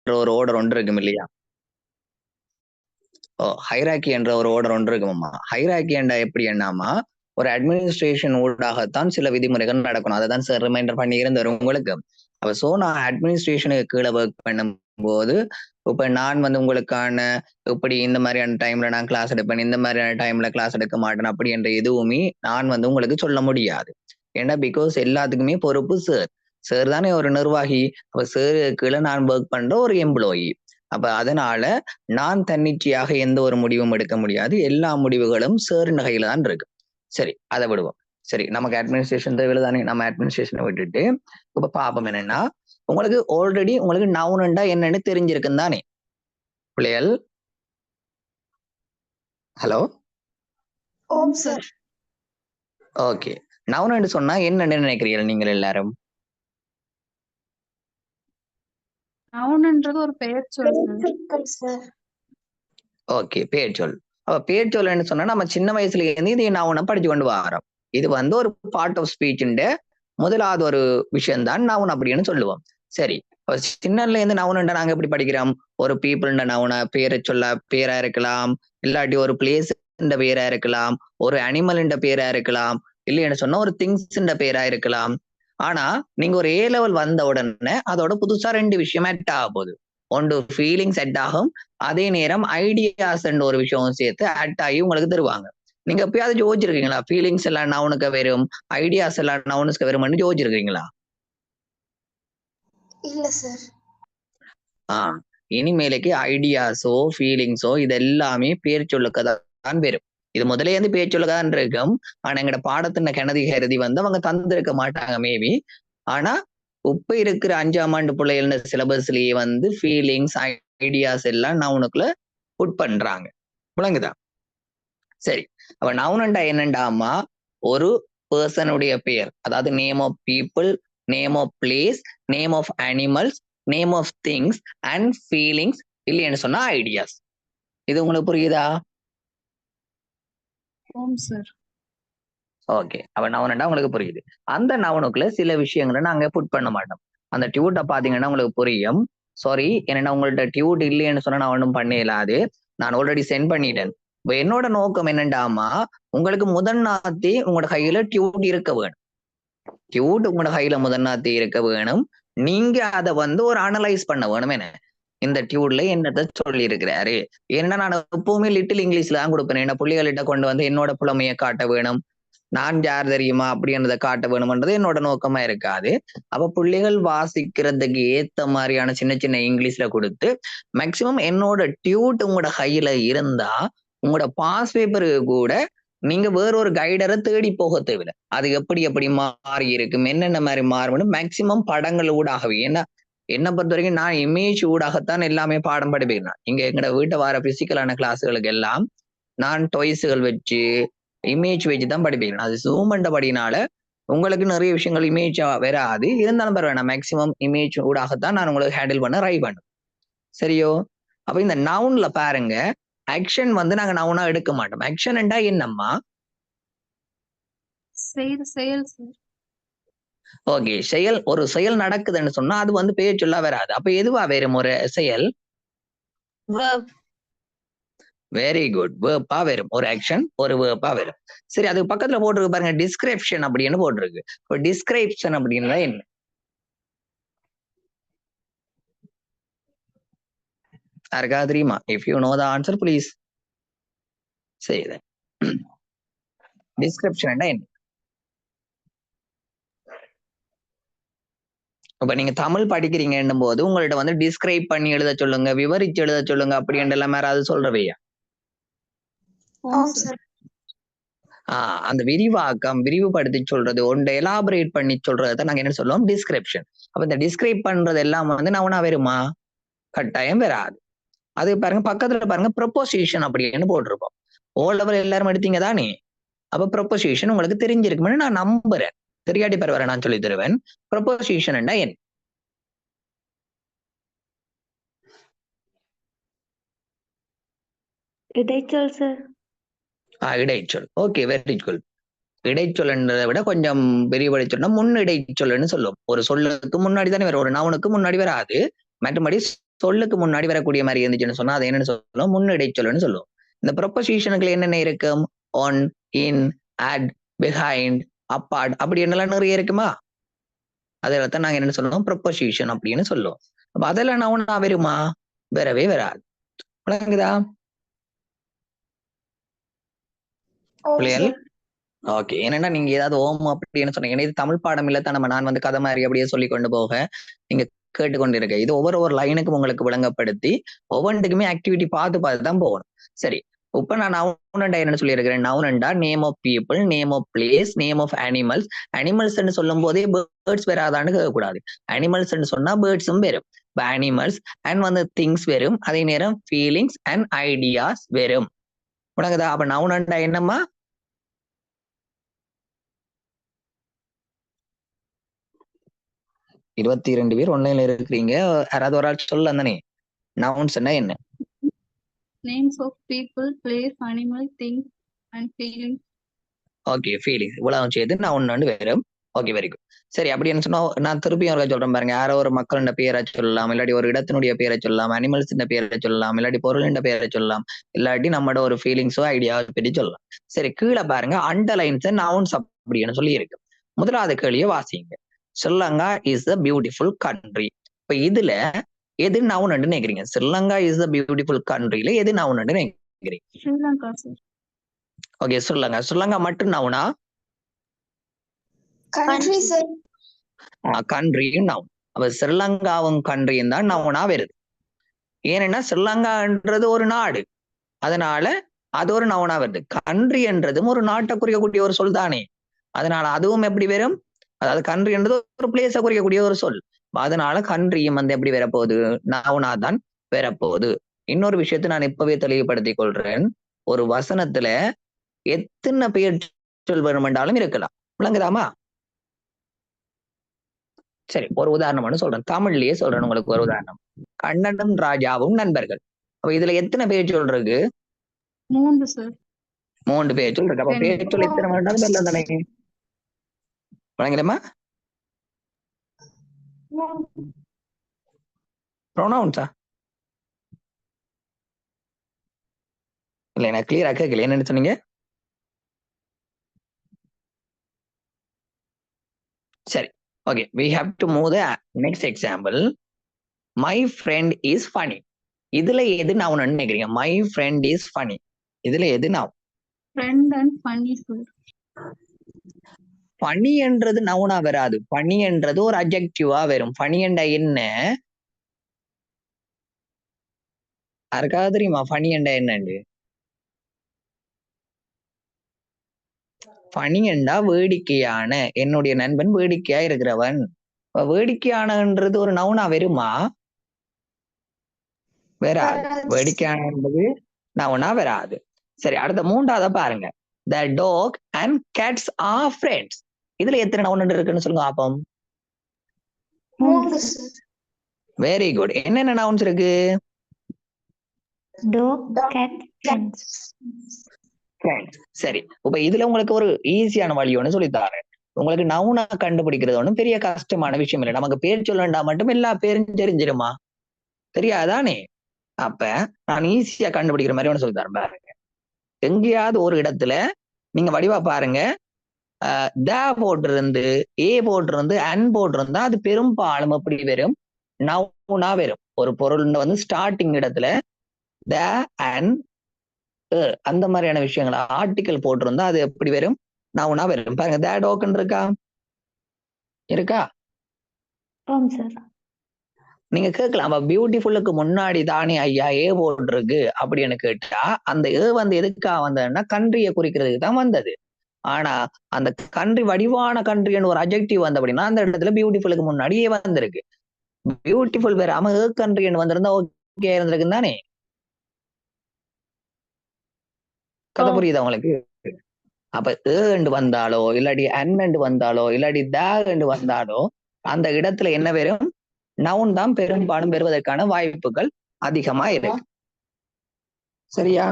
ஒரு ஆர்டர் ஒன்று இருக்கும் இல்லையா? ஹைரார்கி என்ற ஒரு ஆர்டர் ஒன்று இருக்குமாம்மா. ஹைரார்கி என்றா எப்படி என்னாமா, ஒரு அட்மினிஸ்ட்ரேஷன் ஊடாகத்தான் சில விதிமுறைகள் நடக்கணும். அததான் சார் ரிமைண்டர் பண்ணி இருந்தாரு உங்களுக்கு. நான் அட்மினிஸ்ட்ரேஷனுக்கு கீழ வொர்க் பண்ணும்போது, இப்ப நான் வந்து உங்களுக்கான இப்படி இந்த மாதிரியான டைம்ல நான் கிளாஸ் எடுப்பேன், இந்த மாதிரியான டைம்ல கிளாஸ் எடுக்க மாட்டேன் அப்படி என்ற எதுவுமே நான் வந்து உங்களுக்கு சொல்ல முடியாது. ஏன்னா பிகாஸ் எல்லாத்துக்குமே பொறுப்பு சார். சார் தானே ஒரு நிர்வாகி. அப்ப சாருக்கு கீழ நான் வொர்க் பண்ற ஒரு எம்ப்ளாயி. அப்ப அதனால நான் தன்னிச்சையாக எந்த ஒரு முடிவும் எடுக்க முடியாது. எல்லா முடிவுகளும் சாரின் கையில தான் இருக்கு. சரி, அத விடுவோம். சரி, நமக்கு அட்மினிஸ்ட்ரேஷன் தேவையில்ல தானே. நம்ம அட்மினிஸ்ட்ரேஷன விட்டுட்டு, இப்ப பாப்போம் என்னன்னா, உங்களுக்கு ஆல்ரெடி உங்களுக்கு நவுன்ண்டா என்னன்னு தெரிஞ்சிருக்கும் தானே? பிள்ளைகள், ஹலோ? ஓம் சார். ஓகே. நவுன்னு சொன்னா என்னன்னு நினைக்கிறீர்கள் நீங்கள் எல்லாரும்? நவுன்ன்றது ஒரு பெயர் சொல் சார். ஓகே. பெயர்ச்சொல். அப்ப பெயர்ச்சொல்லுன்னு சொன்னா நம்ம சின்ன வயசுல இருந்து இது நவுன படிச்சு கொண்டு வாரோம். இது வந்து ஒரு பார்ட் ஆஃப் ஸ்பீச்ன்ற முதலாவது ஒரு விஷயம் தான் நவுன் அப்படின்னு சொல்லுவோம். சரி. சின்னதுல இருந்து நவுன்ண்டா நாங்க எப்படி படிக்கிறோம்? ஒரு பீப்பிள்ன்ற நவுன பேரை சொல்ல பேரா இருக்கலாம். இல்லாட்டி ஒரு பிளேஸ் பேரா இருக்கலாம். ஒரு அனிமல்ன்ற பேரா இருக்கலாம். இல்லைன்னு சொன்னா ஒரு திங்ஸ்ன்ற பேரா இருக்கலாம். ஆனா நீங்க ஒரு ஏ லெவல் வந்த உடனே அதோட புதுசா 2 விஷயம் ஆட் ஆக போகுது. ஒன்று ஃபீலிங்ஸ் ஆட் ஆகும். அதே நேரம் ஐடியாஸ் ஒரு விஷயம் சேர்த்து ஆட் ஆகி உங்களுக்கு தருவாங்க. நீங்க எப்பயாவது யோசிச்சிருக்கீங்களா? ஃபீலிங்ஸ் எல்லாம் நவுனுக்கு வரும், ஐடியாஸ் எல்லாம் நவுனுக்கு வரும்னு யோசிச்சிருக்கீங்களா? இல்ல சார். இனிமேலுக்கு ஐடியாஸோ, ஃபீலிங்ஸோ இது எல்லாமே பேர் சொல்லுக்கு தான் வரும். இது முதலே இருந்து பேர் சொல்லுக்கு தான் இருக்கும். ஆனா எங்கட பாடத்தின கெனதி கருதி வந்து அவங்க தந்திருக்க மாட்டாங்க மேபி. ஆனா இப்ப இருக்கிற 5ஆம் ஆண்டு பிள்ளைகள் சிலபஸ்லயே வந்து ஃபீலிங்ஸ், ஐடியாஸ் எல்லாம் நவுனுக்குள்ள புட் பண்றாங்க. விளங்குதா? சரி. அப்ப நவுன்ண்டா என்னண்டாமா, ஒரு பெர்சனுடைய பெயர். அதாவது name of people, name of place, name of animals, name of things and feelings இல்லைன்னு சொன்னா ஐடியாஸ். இது உங்களுக்கு புரியுதா? ஓம் சார். ஓகே. அப்ப நவுன்ண்டா உங்களுக்கு புரியுது. அந்த நவுனுக்குள்ள சில விஷயங்கள நாங்க புட் பண்ண மாட்டோம். அந்த டியூட்ட பாத்தீங்கன்னா உங்களுக்கு புரியும். சாரி, என்னன்னா உங்கள்ட்ட டியூட் இல்லைன்னு சொன்னா நான் ஒண்ணும் பண்ண இயலாது. நான் ஆல்ரெடி சென்ட் பண்ணிட்டேன். இப்ப என்னோட நோக்கம் என்னண்டாமா, உங்களுக்கு முதன்னாத்தி உங்களோட கையில டியூட் இருக்க வேணும். டியூட் உங்களோட கையில முதன்னாத்தி இருக்க வேணும். நீங்க அத வந்து ஒரு அனலைஸ் பண்ண வேணும் என்ன. இந்த டியூட்ல என்னத்த சொல்லி இருக்கிறாரு. ஏன்னா நான் எப்பவுமே லிட்டில் இங்கிலீஷ்ல தான் கொடுப்பேன். என்ன புள்ளிகளிட்ட கொண்டு வந்து என்னோட புலமையை காட்ட வேணும். நான் யார் தெரியுமா அப்படின்றத காட்ட வேணும்ன்றது என்னோட நோக்கமா இருக்காது. அப்ப புள்ளிகள் வாசிக்கிறதுக்கு ஏத்த மாதிரியான சின்ன சின்ன இங்கிலீஷ்ல கொடுத்து மேக்சிமம் என்னோட டியூட் உங்களோட கையில இருந்தா உங்களோட பாஸ் பேப்பருக்கு கூட நீங்க வேற ஒரு கைடரை தேடி போக தேவையில்ல. அது எப்படி எப்படி மாறி இருக்கும், என்னென்ன மாதிரி மாறும்னு மேக்சிமம் படங்கள் ஊடாகவே. ஏன்னா என்ன பொறுத்த வரைக்கும் நான் இமேஜ் ஊடாகத்தான் எல்லாமே பாடம் படிப்பேன். இங்க எங்கட வீட்டை வர பிசிக்கலான கிளாஸுகளுக்கு எல்லாம் நான் டாய்ஸுகள் வச்சு இமேஜ் வச்சு தான் படிப்பேன். அது ஜூம் பண்றபடினால உங்களுக்கு நிறைய விஷயங்கள் இமேஜ் வராது. இருந்தாலும் பரவாயில்ல, மேக்சிமம் இமேஜ் ஊடாகத்தான் நான் உங்களுக்கு ஹேண்டில் பண்ண ட்ரை பண்ணுவேன். சரியோ? அப்ப இந்த நவுன்ல பாருங்க, ஆக்ஷன் வந்து நாங்க நவுனா எடுக்க மாட்டோம். ஆக்ஷன் என்றா என்னம்மா? செயல் செயல் சார். ஓகே. ஒரு செயல் நடக்குதுன்னு சொன்னா அது வந்து பெயர் சொல்லா வராது. அப்ப எதுவா வரும் ஒரு செயல்? verb. Very good. வேர்பா வரும். ஒரு ஆக்ஷன் ஒரு வேர்பா வரும். சரி, அதுக்கு பக்கத்துல போட்டிருக்கு பாருங்க, டிஸ்கிரிப்ஷன் அப்படின்னு போட்டிருக்கு. இப்போ டிஸ்கிரிப்ஷன் அப்படின்னா என்ன? யாருக்காவது தெரியுமா? If you know the answer please say that. Description என்ன? இப்ப நீங்க தமிழ் படிக்கிறீங்கன்னும் போது உங்கள்ட்ட வந்து டிஸ்கிரைப் பண்ணி எழுத சொல்லுங்க, விவரிச்சு எழுத சொல்லுங்க அப்படின்னு எல்லாம் யாராவது சொல்றவையா? ஓம் சார். அந்த விரிவாக்கம், விரிவுபடுத்தி சொல்றது, ஒன்றை எலாபரேட் பண்ணி சொல்றதை நாங்க என்ன சொல்லுவோம்? டிஸ்கிரிப்ஷன். அப்ப இந்த டிஸ்கிரைப் பண்றது எல்லாம் வந்து நவுனா வருமா? கட்டாயம் வராது. அது பாருங்க, பக்கத்துல பாருங்க ப்ரொபோசிஷன் அப்படின்னு போட்டிருப்போம். ஓ லெவல் எல்லாரும் எடுத்தீங்க தானே? அப்ப ப்ரொபோசிஷன் உங்களுக்கு தெரிஞ்சிருக்கும்னு நான் நம்புறேன். தெரியாட்டி பரவாயில்ல, நான் சொல்லி தருவேன். ப்ரொபோசிஷன் என்ன? இடைச்சொல் சார். இடைச்சொல். Okay, very good. இடைச்சொல் என்றதை விட கொஞ்சம் விரிவடைச்சொல்னா முன் இடைச்சொல்னு சொல்லுவோம். ஒரு சொல்லுக்கு முன்னாடி தானே வரும். ஒரு நவுனுக்கு முன்னாடி வராது. மற்றபடி சொல்லுக்கு முன்னாடி வரக்கூடிய மாதிரி இருந்துச்சுன்னு சொன்னா அது என்னன்னு சொல்லுவோம், முன்னிடைச்சொல்லுன்னு சொல்லுவோம். இந்த ப்ரொபோசிஷனுக்குள்ள என்னென்ன இருக்கும், on, in, at, behind, apart அப்படி என்னெல்லாம் நிறைய இருக்குமா? அதெல்லாம் நாங்க என்ன சொல்லுவோம், ப்ரொபோசிஷன் அப்படின்னு சொல்லுவோம். அப்ப அதெல்லாம் நவுனா வருமா? வரவே வராது. விளங்குதா பிள்ளைகள்? ஓகே. ஏன்னா நீங்க ஏதாவது ஓம் அப்படின்னு சொன்னீங்க, இது தமிழ் பாடம் இல்ல தான், நான் வந்து கதை மாதிரி அப்படியே சொல்லி கொண்டு போக நீங்க கேட்டுக்கொண்டிருக்க. இது ஒவ்வொரு லைனுக்கும் உங்களுக்கு விளங்கப்படுத்தி ஒவ்வொன்றுக்குமே ஆக்டிவிட்டி பார்த்து தான் போகணும். சரி, இப்ப நான் நவுனண்டா என்னன்னு சொல்லியிருக்கிறேன், நவுனண்டா name of people, name of place, name of animals. Animals சொல்லும் போதே பேர்ட்ஸ் வராதான்னு கேட்கக்கூடாது. அனிமல்ஸ் சொன்னா பேர்ட்ஸும் வரும். அனிமல்ஸ் அண்ட் வந்து திங்ஸ் வரும். அதே நேரம் ஃபீலிங்ஸ் அண்ட் ஐடியாஸ் வரும். உனக்குதா? அப்ப நவுனண்டா என்னம்மா? 22 பேர் ஆன்லைன்ல இருக்கிறீங்க. யாராவது ஒரு ஆள் சொல்ல தானே நவுன்ஸ் என்ன? Names of people, place, animal, things, and feelings. Okay, feelings இவ்வளவு சேர்த்து நவுன் வரும். Okay, very good. சரி, அப்படின்னு சொன்னா நான் திருப்பி அவர்கள் சொல்றேன் பாருங்க. யாரோ ஒரு மக்களோட பேரை சொல்லலாம், இல்லாட்டி ஒரு இடத்தினுடைய பேரை சொல்லலாம், அனிமல்ஸ் பேரை சொல்லலாம், இல்லாட்டி பொருளின் பேரை சொல்லலாம், இல்லாட்டி நம்மளோட ஒரு ஃபீலிங்ஸோ ஐடியாவோ பற்றி சொல்லலாம். சரி, கீழே பாருங்க அண்டர்லைன்ஸ் நவுன்ஸ் அப்படின்னு சொல்லி இருக்கு. முதலாவது கேள்வியை வாசிங்க. Sri Lanka is a beautiful country. இப்ப இதுல எது நவுன் நினைக்கிறீங்க? ஸ்ரீலங்கா இஸ் a பியூட்டிஃபுல் கண்ட்ரில எது நவுன் நினைக்கிறீங்க? Sri Lanka, sir. Okay, Sri Lanka மட்டும் நவுனா? Country, sir. கண்ட்ரியும் நவுன். அப்ப ஸ்ரீலங்காவும் கண்ட்ரியும் தான் நவுனா வருது. ஏன்னா ஸ்ரீலங்கான்றது ஒரு நாடு, அதனால அது ஒரு நவுனா வருது. கண்ட்ரி என்றதும் ஒரு நாட்டை குறிக்கக்கூடிய ஒரு சொல் தானே, அதனால அதுவும் எப்படி வரும்? அதாவது கண்ட்ரி என்றது ஒரு பிளேஸை குறிக்கக்கூடிய ஒரு சொல், அதனால கண்ட்ரியும் வந்து எப்படி வரப்போகுது? நவுனா தான் வரப்போகுது. இன்னொரு விஷயத்தை நான் இப்பவே தெளிவுபடுத்திக் கொள்றேன். ஒரு வசனத்துல எத்தனை பெயர் சொல் வேணுமென்றாலும் இருக்கலாம். விளங்குதாமா? சரி, ஒரு உதாரணம்னு சொல்றேன், தமிழ்லயே சொல்றேன் உங்களுக்கு ஒரு உதாரணம். கண்ணனும் ராஜாவும் நண்பர்கள். அப்ப இதுல எத்தனை பேர் சொல் இருக்கு? 3, sir. 3 பேர் சொல் இருக்கு. அப்ப பேர் சொல் எத்தனை வேண்டாலும் வரலாம் தானே? வழங்கிடமா? ப்ரொனவுன்ஸா? இல்ல, எனக்கு கிளியரா கேட்கல. என்னன்னு சொன்னீங்க? சரி, okay. We have to move the next example. My friend is funny. இதுல எது நவுன் நினைக்கிறீங்க? My friend is funny. இதுல எது noun? Friend and funny, sir. Funny என்றது நவுனா வராது. ஃபனி என்றது ஒரு அட்ஜெக்டிவா வரும். ஃபனி என்ற என்ன? யாருக்காவது தெரியுமா ஃபனி என்ற என்னண்டு? ஃபனி என்றா வேடிக்கையான, என்னுடைய நண்பன் வேடிக்கையா இருக்கிறவன். வேடிக்கையானன்றது ஒரு நவுனா வருமா? வராது. வேடிக்கையான என்பது நவுனா வராது. சரி, அடுத்த 3வது பாருங்க. The dog and cats are friends. இதுல எத்தனை நவுன் இருக்குன்னு சொல்லுங்க பாப்போம். 3, sir. Very good. என்னென்ன நவுன்ஸ் இருக்கு? Dog, cat, friends. Friends. சரி, இப்ப இதுல உங்களுக்கு ஒரு ஈஸியான வழி ஒண்ணு சொல்லித்தாரேன். உங்களுக்கு நவுனா கண்டுபிடிக்கிறது ஒண்ணும் பெரிய கஷ்டமான விஷயம் இல்லை. நமக்கு பேர் சொல்லண்டா மட்டும் எல்லா பேரும் தெரிஞ்சிருமா? தெரியாதானே? அப்ப நான் ஈஸியா கண்டுபிடிக்கிற மாதிரி ஒண்ணு சொல்லித்தரேன் பாருங்க. எங்கேயாவது ஒரு இடத்துல நீங்க வடிவா பாருங்க, த போட்டிருந்து, ஏ போட்டிருந்து, அன் போட்டிருந்தா அது பெரும்பாலும் எப்படி வரும்? நவுனா வரும். ஒரு பொருள் வந்து ஸ்டார்டிங் இடத்துல த அண்ட் அந்த மாதிரியான விஷயங்கள் ஆர்டிக்கல் போட்டிருந்தா அது எப்படி வரும்? நவுனா வரும். பாருங்க, த டாக்னு இருக்கா? ஆம், sir. நீங்க கேட்கலாம், பியூட்டிஃபுல்லுக்கு முன்னாடி தானே ஐயா ஏ போட்டிருக்கு அப்படின்னு கேட்டா, அந்த ஏ வந்து எதுக்காக வந்ததுன்னா கண்ட்ரியை குறிக்கிறதுக்கு தான் வந்தது. ஆனா அந்த கண்ட்ரி வடிவான கண்ட்ரின்னு ஒரு அட்ஜெக்டிவ் வந்து அப்படின்னா அந்த இடத்துல பியூட்டிஃபுல்லுக்கு முன்னாடி ஏ வந்திருக்கு. பியூட்டிஃபுல் வராம ஏ கண்ட்ரின்னு வந்திருந்தா ஓகே இருந்திருக்கு தானே? கதை புரியுதா உங்களுக்கு? அப்ப ஏண்டு வந்தாலோ இல்லாட்டி அன்மெண்டு வந்தாலோ இல்லாட்டி தேண்டு வந்தாலோ அந்த இடத்துல என்ன வரும்? நவுன் தான் பெரும்பாலும் பெறுவதற்கான வாய்ப்புகள் அதிகமா இருக்கு. சரியா?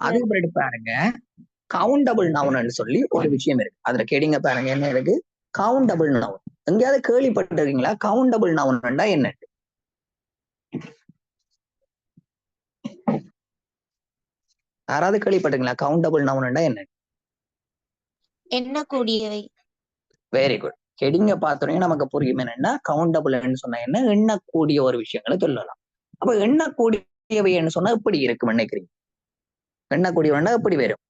அது பாருங்க, கவுண்டபிள் நவுன் சொல்லி ஒரு விஷயம் இருக்கு. அதுல கேடிங்க பாருங்க, என்ன இருக்கு? Countable noun. எங்கேயாவது கேள்விப்பட்டிருக்கீங்களா கவுண்டபிள் நவுன்டா என்ன? யாராவது கேள்விப்பட்டிருக்கீங்களா கவுண்டபிள் நவுன்டா என்ன? எண்ணக்கூடியவை. Very good. ஹெடிங்க பார்த்தோன்னே நமக்கு புரியும் என்னன்னா கவுண்டபிள்னு சொன்னா என்ன, எண்ணக்கூடிய ஒரு விஷயங்களை சொல்லலாம். அப்ப எண்ணக்கூடியவைன்னு சொன்னா எப்படி இருக்கும் நினைக்கிறீங்க? எண்ணக்கூடியவன்னா எப்படி வரும்?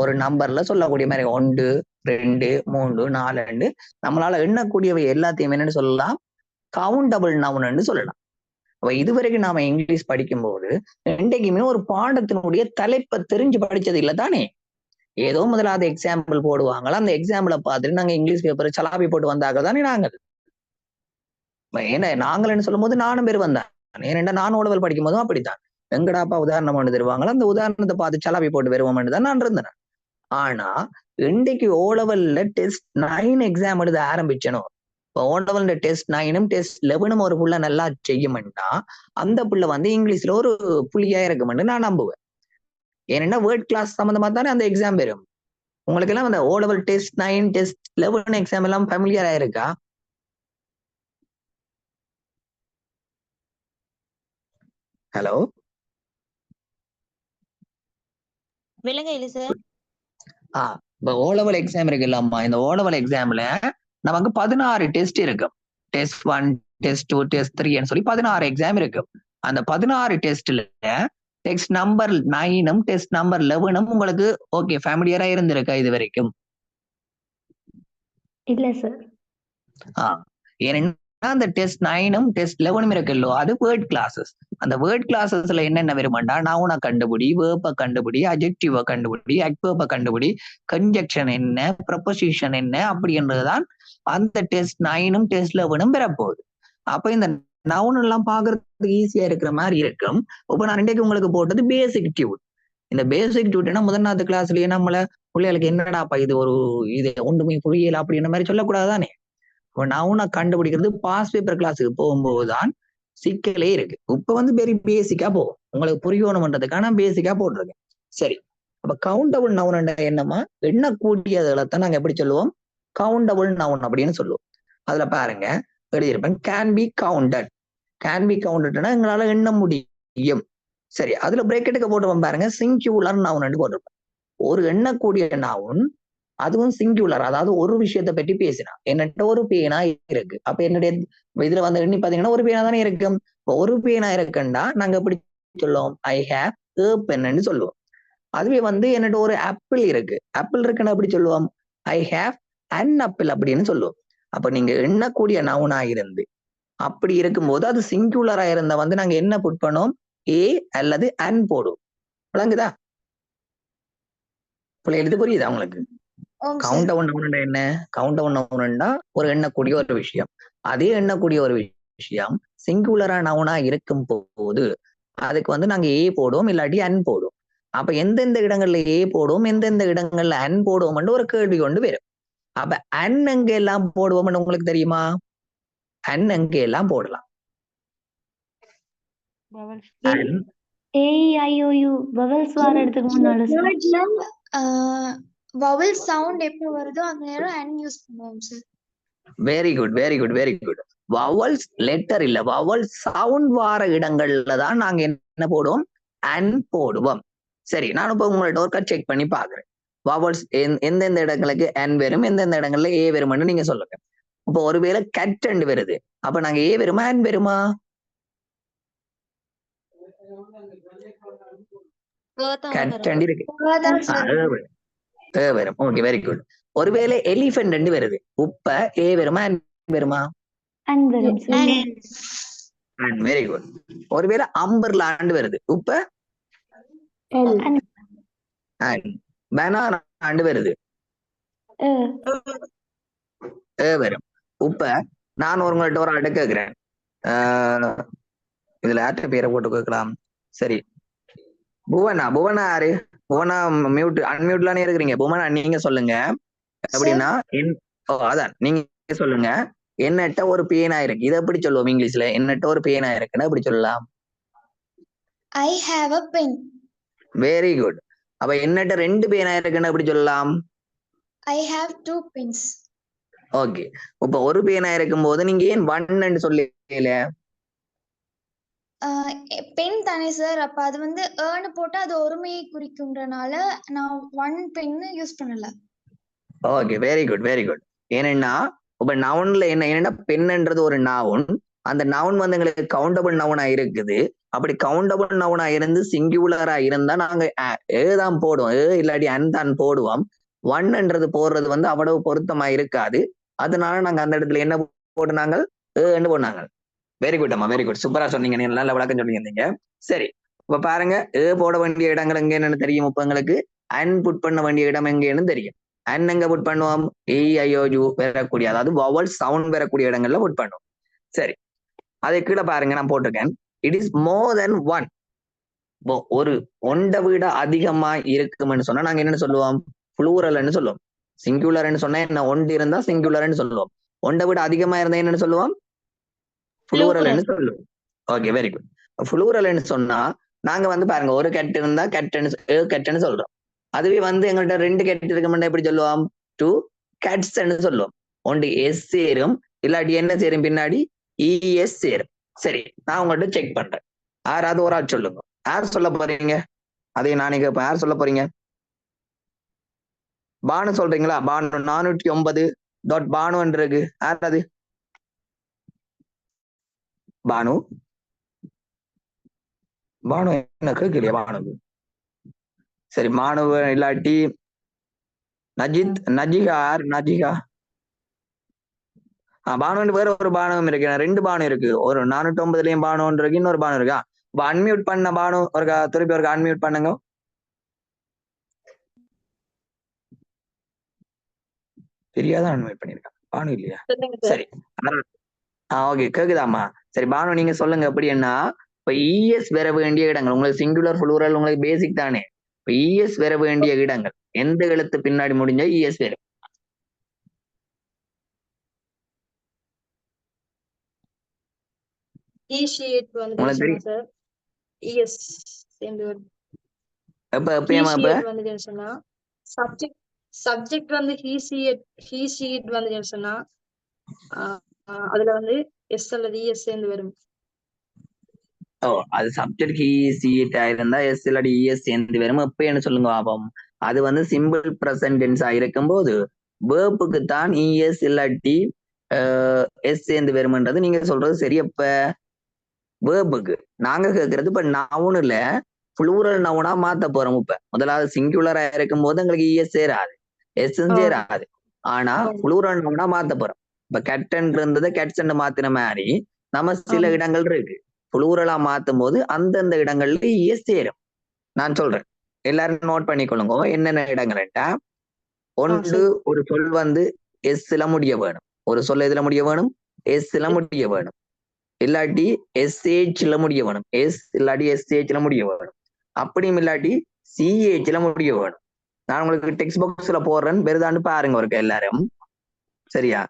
ஒரு நம்பர்ல சொல்லக்கூடிய மாதிரி 1 2 3 4 நம்மளால எண்ணக்கூடியவை எல்லாத்தையும் என்னன்னு சொல்லலாம், கவுண்டபிள் நவுன்னு சொல்லலாம். அப்ப இதுவரைக்கும் நாம இங்கிலீஷ் படிக்கும்போது ரெண்டைக்குமே ஒரு பாடத்தினுடைய தலைப்பை தெரிஞ்சு படிச்சது இல்லை தானே. ஏதோ முதலாவது எக்ஸாம்பிள் போடுவாங்களா, அந்த எக்ஸாம்பிளை பார்த்துட்டு நாங்க இங்கிலீஷ் பேப்பர் சலாபி போட்டு வந்தாங்க தானே நாங்கள். ஏன்னா நாங்கள்னு சொல்லும் போது நானும் பேர் வந்தேன். ஏன்னா நான் ஓலவல் படிக்கும் போதும் அப்படித்தான். எங்கடாப்பா உதாரணம் ஒன்று தருவாங்களா, அந்த உதாரணத்தை பார்த்து சலாபி போட்டு வருவோம்னு தான் நான் இருந்தேன். ஆனா இன்றைக்கு ஓலவல்ல டெஸ்ட் 9 எக்ஸாம் எழுத ஆரம்பிச்சனும். இப்போ ஓலவல்ல டெஸ்ட் 9ம் டெஸ்ட் 11ம் ஒரு புள்ள நல்லா செய்யும்னா அந்த புள்ள வந்து இங்கிலீஷ்ல ஒரு புள்ளியா இருக்கும்னு நான் நம்புவேன். ஏன்னா வேர்ட் கிளாஸ் சம்பந்தமா தானே அந்த எக்ஸாம் வரும். உங்களுக்கு எல்லாம் அந்த ஓலவல் டெஸ்ட் 9 டெஸ்ட் 11 எக்ஸாம் எல்லாம் ஃபேமிலியர் ஆயிருக்கா? ஹலோ, விலங்கு இல்லை சார். இப்போ ஓலவல் எக்ஸாம் இருக்கு இல்லாமா, இந்த ஓலவல் எக்ஸாம்ல நமக்கு 16 டெஸ்ட் இருக்கு. டெஸ்ட் 1 டெஸ்ட் 2 டெஸ்ட் 3 சொல்லி 16 எக்ஸாம் இருக்கு. அந்த 16 டெஸ்ட்ல டெஸ்ட் நம்பர் 9ம் டெஸ்ட் நம்பர் 11ம் உங்களுக்கு ஓகே ஃபேமிலியரா இருந்திருக்கா இது வரைக்கும்? இல்ல சார். ஏன்னா அந்த டெஸ்ட் 9ம் டெஸ்ட் 11ம் இருக்குல்லோ அது வேர்ட் கிளாஸஸ். அந்த வேர்ட் கிளாஸஸ்ல என்னென்ன வருமாண்டா, நவுனை கண்டுபிடி, வேர்ப்பை கண்டுபிடி, அட்ஜெக்டிவை கண்டுபிடி, அட்வெர்பை கண்டுபிடி, கன்ஜெக்ஷன் என்ன, ப்ரொபோசிஷன் என்ன அப்படின்றதுதான் அந்த டெஸ்ட் 9ம் டெஸ்ட் 11ம் பெறப்போகுது. அப்ப இந்த நவுன் எல்லாம் பாக்குறதுக்கு ஈஸியா இருக்கிற மாதிரி இருக்கும். இப்ப நான் இன்றைக்கு உங்களுக்கு போட்டது பேசிக் டியூட். இந்த பேசிக் டியூட்னா முதல்நாத்து கிளாஸ்லயே நம்மள பிள்ளைகளுக்கு என்னடாப்பா இது ஒரு இது ஒன்றுமே புரியல அப்படின்ற மாதிரி சொல்லக்கூடாதானே. இப்போ நவுனை கண்டுபிடிக்கிறது பாஸ் பேப்பர் கிளாஸுக்கு போகும்போதுதான் சிக்கலே இருக்கு. இப்ப வந்து வெரி பேசிக்கா போகும், உங்களுக்கு புரியணும்ன்றதுக்கான பேசிக்கா போட்டிருக்கேன். சரி, அப்ப கவுண்டபிள் நவுன் என்னமா, எண்ணக்கூடியதுகளை தான் நாங்க எப்படி சொல்லுவோம், கவுண்டபிள் நவுன் அப்படின்னு சொல்லுவோம். அதுல பாருங்க எழுதியிருப்பேன், can be counted. Can be கவுண்டட்னா எங்களால எண்ண முடியும். சரி, அதுல பிரேக்கெட்டுக்கு போட்டுப்போம் பாருங்க, சிங்குலர் நவுன் போட்டிருப்பேன். ஒரு எண்ணக்கூடிய நவுன், அதுவும் சிங்குலர், அதாவது ஒரு விஷயத்தை பற்றி பேசினா. என்னட்ட ஒரு பேனா இருக்கு, அப்ப என்னுடைய இதுல வந்து எண்ணி பாத்தீங்கன்னா ஒரு பேனா தானே இருக்கும். இப்போ ஒரு பேனா இருக்குன்னா நாங்க எப்படி சொல்லுவோம், ஐ ஹேவ் ஏ பென்னு சொல்லுவோம். அதுவே வந்து என்னட்ட ஒரு ஆப்பிள் இருக்கு, ஆப்பிள் இருக்குன்னு எப்படி சொல்லுவோம், ஐ ஹேவ் அன் ஆப்பிள் அப்படின்னு சொல்லுவோம். அப்ப நீங்க எண்ணக்கூடிய நவுனா இருந்து அப்படி இருக்கும்போது அது சிங்குலரா இருந்த வந்து நாங்க என்ன புட் பண்ணோம், ஏ அல்லது அன் போடுவோம். விளங்குதா? எழுது புரியுதா உங்களுக்கு? கவுண்டவுன் நவுன் என்ன, கவுண்டவுன் நவுன்னா ஒரு எண்ணக்கூடிய ஒரு விஷயம். அதே எண்ணக்கூடிய ஒரு விஷயம் சிங்குலரா நவுனா இருக்கும் போது அதுக்கு வந்து நாங்க ஏ போடுவோம் இல்லாட்டி அன் போடுவோம். அப்ப எந்தெந்த இடங்கள்ல ஏ போடுவோம், எந்தெந்த இடங்கள்ல அன் போடுவோம்னு ஒரு கேள்வி கொண்டு வரும். அப்ப அன் எங்க எல்லாம் போடுவோம்னு உங்களுக்கு தெரியுமா? அன் எங்க எல்லாம் போடலாம்? வவல்ஸ் வர இடத்துக்கு முன்னால வவல் சவுண்ட் எப்போ வருதோ அந்த நேரம் அன் யூஸ் பண்ணுவோம் sir. Very good, very good, very good. Vowels letter இல்ல, வவல் சவுண்ட் வார இடங்கள்ல தான் நாங்க என்ன போடுவோம், அன் போடுவோம். சரி, நான் இப்ப உங்கள்ட்ட ஒரு செக் பண்ணி பாக்குறேன். வவல்ஸ் எந்தெந்த இடங்களுக்கு அன் வரும், எந்தெந்த இடங்கள்ல ஏ வரும்னு நீங்க சொல்லுங்க. இப்போ ஒருவேளை கட் அண்ட் வருது, அப்ப நாங்க ஏ வருமா அன் வருமா? கட் அண்ட் இருக்கு, வரும். Okay, very good. ஒருவேளை எலிஃபென்ட் வருது, உப்ப ஏ வருமா அன் வருமா? Very good. ஒருவேளை அம்பர்லாண்ட் வருது, உப்ப பனானா வருது, வரும். உப்ப நான் உங்கள்ட்ட ஒரு ஆட்டு கேட்கிறேன், இதுல ஆட்ட பேரை போட்டு கேட்கலாம். சரி, புவனா, புவனா யாரு? புவனா மியூட் அன்மியூட்லானே இருக்கிறீங்க. புவனா நீங்க சொல்லுங்க எப்படின்னா, அதான் நீங்க சொல்லுங்க, என்னட்ட ஒரு பேனா இருக்கு, இதை எப்படி சொல்லுவோம் இங்கிலீஷ்ல? என்னட்ட ஒரு பேனா இருக்குன்னா எப்படி சொல்லலாம்? I have a pen. Very good. அப்ப என்னட்ட 2 பேனா இருக்குன்னு எப்படி சொல்லலாம்? I have 2 pens. ஓகே. இப்ப ஒரு பேனா இருக்கும்போது நீங்க ஏன் 1 சொல்லல? பென் தானே சார். அப்ப அது வந்து ஏன்னு போட்டா அது ஒருமையை குறிக்கும்ன்றனால நான் 1 பென்னு யூஸ் பண்ணல. Okay. Very good, very good. ஏனென்னா இப்ப நவுன்ல என்னன்னா பென்ன்றது ஒரு நவுன். அந்த நவுன் வந்து எங்களுக்கு கவுண்டபிள் நவுனா இருக்குது. அப்படி கவுண்டபிள் நவுனா இருந்து சிங்குலரா இருந்தா நாங்க தான் போடுவோம். இல்லாட்டி தான் போடுவோம். 1ன்றது போடுறது வந்து அவ்வளவு பொருத்தமா இருக்காது. அதனால நாங்க அந்த இடத்துல என்ன போடுனாங்க? ன்னு போடுனாங்க. வெரி குட் அம்மா, வெரி குட். சூப்பரா சொன்னீங்க. நீங்க நல்ல விளக்கம் சொல்லியிருந்தீங்க. சரி. இப்ப பாருங்க, போட வேண்டிய இடங்கள் எங்கன்னு தெரியும் இப்ப எங்களுக்கு. புட் பண்ண வேண்டிய இடம் எங்கன்னு தெரியும். எங்க புட் பண்ணுவோம்? ஐஓயு பெறக்கூடிய, அதாவது வவல் சவுண்ட் பெறக்கூடிய இடங்கள்ல புட் பண்ணுவோம். சரி. அதை கீழே பாருங்க, நான் போட்டிருக்கேன். இட் இஸ் மோர் தென் 1. ஒரு ஒன்றை விட அதிகமா இருக்கும்னு சொன்னா நாங்க என்னன்னு சொல்லுவோம்? புளூரல்னு சொல்லுவோம். சிங்குலர்னு சொன்னா என்ன? ஒன்று இருந்தா சிங்குலர்னு சொல்லுவோம். ஒன்றை விட அதிகமா இருந்தா என்னன்னு சொல்லுவோம்? புளூரல்னு சொல்லுவோம். Okay, very good. புளூரல்னு சொன்னா நாங்க வந்து பாருங்க, ஒரு கெட் இருந்தா கெட்டுன்னு சொல்றோம். அதுவே வந்து எங்கள்கிட்ட 2 கெட் இருக்கும்னா எப்படி சொல்லுவோம்? 2 cats-ன்னு சொல்லுவோம். ஒன்று எஸ் சேரும், இல்லாட்டி என்ன சேரும் பின்னாடி? இஎஸ் சேரும். சரி, நான் உங்கள்கிட்ட செக் பண்றேன். யாராவது ஒரு ஆள் சொல்லுங்க. யார் சொல்ல போறீங்க? அதை நானே கேட்பேன். யார் சொல்ல போறீங்க? பானு சொல்றீங்களா? பானு 409 பானு இருக்கு. யார் அது? பானு பானு என்ன கேட்கலையா? பானு சரி, மாணவ இல்லாட்டி நஜித், நஜிகா. யார் நஜிகா? பானு வேற ஒரு பானம் இருக்கு. 2 பானம் இருக்கு. ஒரு 409லயும் பானம் ஒன்று இருக்கு, இன்னொரு பானம் இருக்கா? அன்மியூட் பண்ண பானம் ஒரு திருப்பி ஒரு அன்மியூட் பண்ணுங்க. தெரியாத அன்மியூட் பண்ணிருக்கா? பானு இல்லையா? சரி. ஓகே, கேக்குதாமா? சரி, பானு நீங்க சொல்லுங்க. எப்படி என்ன? இப்ப இஎஸ் வர வேண்டிய இடங்கள் உங்களுக்கு சிங்குலர் புளூரல் உங்களுக்கு பேசிக் தானே. இப்ப இஎஸ் வர வேண்டிய இடங்கள் எந்த எழுத்து பின்னாடி முடிஞ்சா இஎஸ் வரும்? உங்களுக்கு தெரியும். சார் எஸ் சேர்ந்து வருது. எப்ப எப்பயமா? இப்ப வந்துட்டு சொன்னா சப்ஜெக்ட் வந்து ஹீ ஷீட் வந்து சொன்னா அதுல வந்து எஸ் அல்லது இஎஸ் சேர்ந்து வரும். அது சப்ஜெக்ட் ஹீ இருந்தா எஸ் இல்லாட்டி இஎஸ் சேர்ந்து வரும். எப்ப என்ன சொல்லுங்க பாப்போம்? அது வந்து சிம்பிள் பிரசன்ட் டென்ஸா இருக்கும்போது வேர்ப்புக்கு தான் இஎஸ் இல்லாட்டி எஸ் சேர்ந்து வரும்ன்றது நீங்க சொல்றது சரி. எப்ப வேர்புக்கு நாங்க கேட்கறது இப்ப நவுன்ல புளூரல் நவுனா மாத்த போறோம். இப்ப முதலாவது சிங்குலரா இருக்கும் போது எங்களுக்கு இஎஸ் சேராது, எஸ் சேராது. ஆனா புளூரல் நவுனா மாத்த போறோம். இப்ப கெட்டன் இருந்தது கெட்ஸ் மாத்தின மாதிரி நம்ம சில இடங்கள் இருக்கு புளூரலா மாத்தும் போது அந்தந்த இடங்கள்ல இஎஸ் சேரும். நான் சொல்றேன், எல்லாரும் நோட் பண்ணிக்கொள்ளுங்க. என்னென்ன இடங்கள்ட்டா, ஒன்று ஒரு சொல் வந்து எஸ்ல முடிய வேணும். ஒரு சொல்ல எதுல முடிய வேணும்? எஸ்ல முடிய வேணும். இல்லாட்டி எஸ்ஹெச்ல முடிய வேணும். எஸ் இல்லாட்டி எஸ்ஹெச்ல முடிய வேணும். அப்படியும் இல்லாட்டி சிஹெச்ல முடிய வேணும். நான் உங்களுக்கு டெக்ஸ்ட் பாக்ஸ்ல போடுறேன், பெருதான்னு பாருங்க ஒருக்க எல்லாரும். சரியா?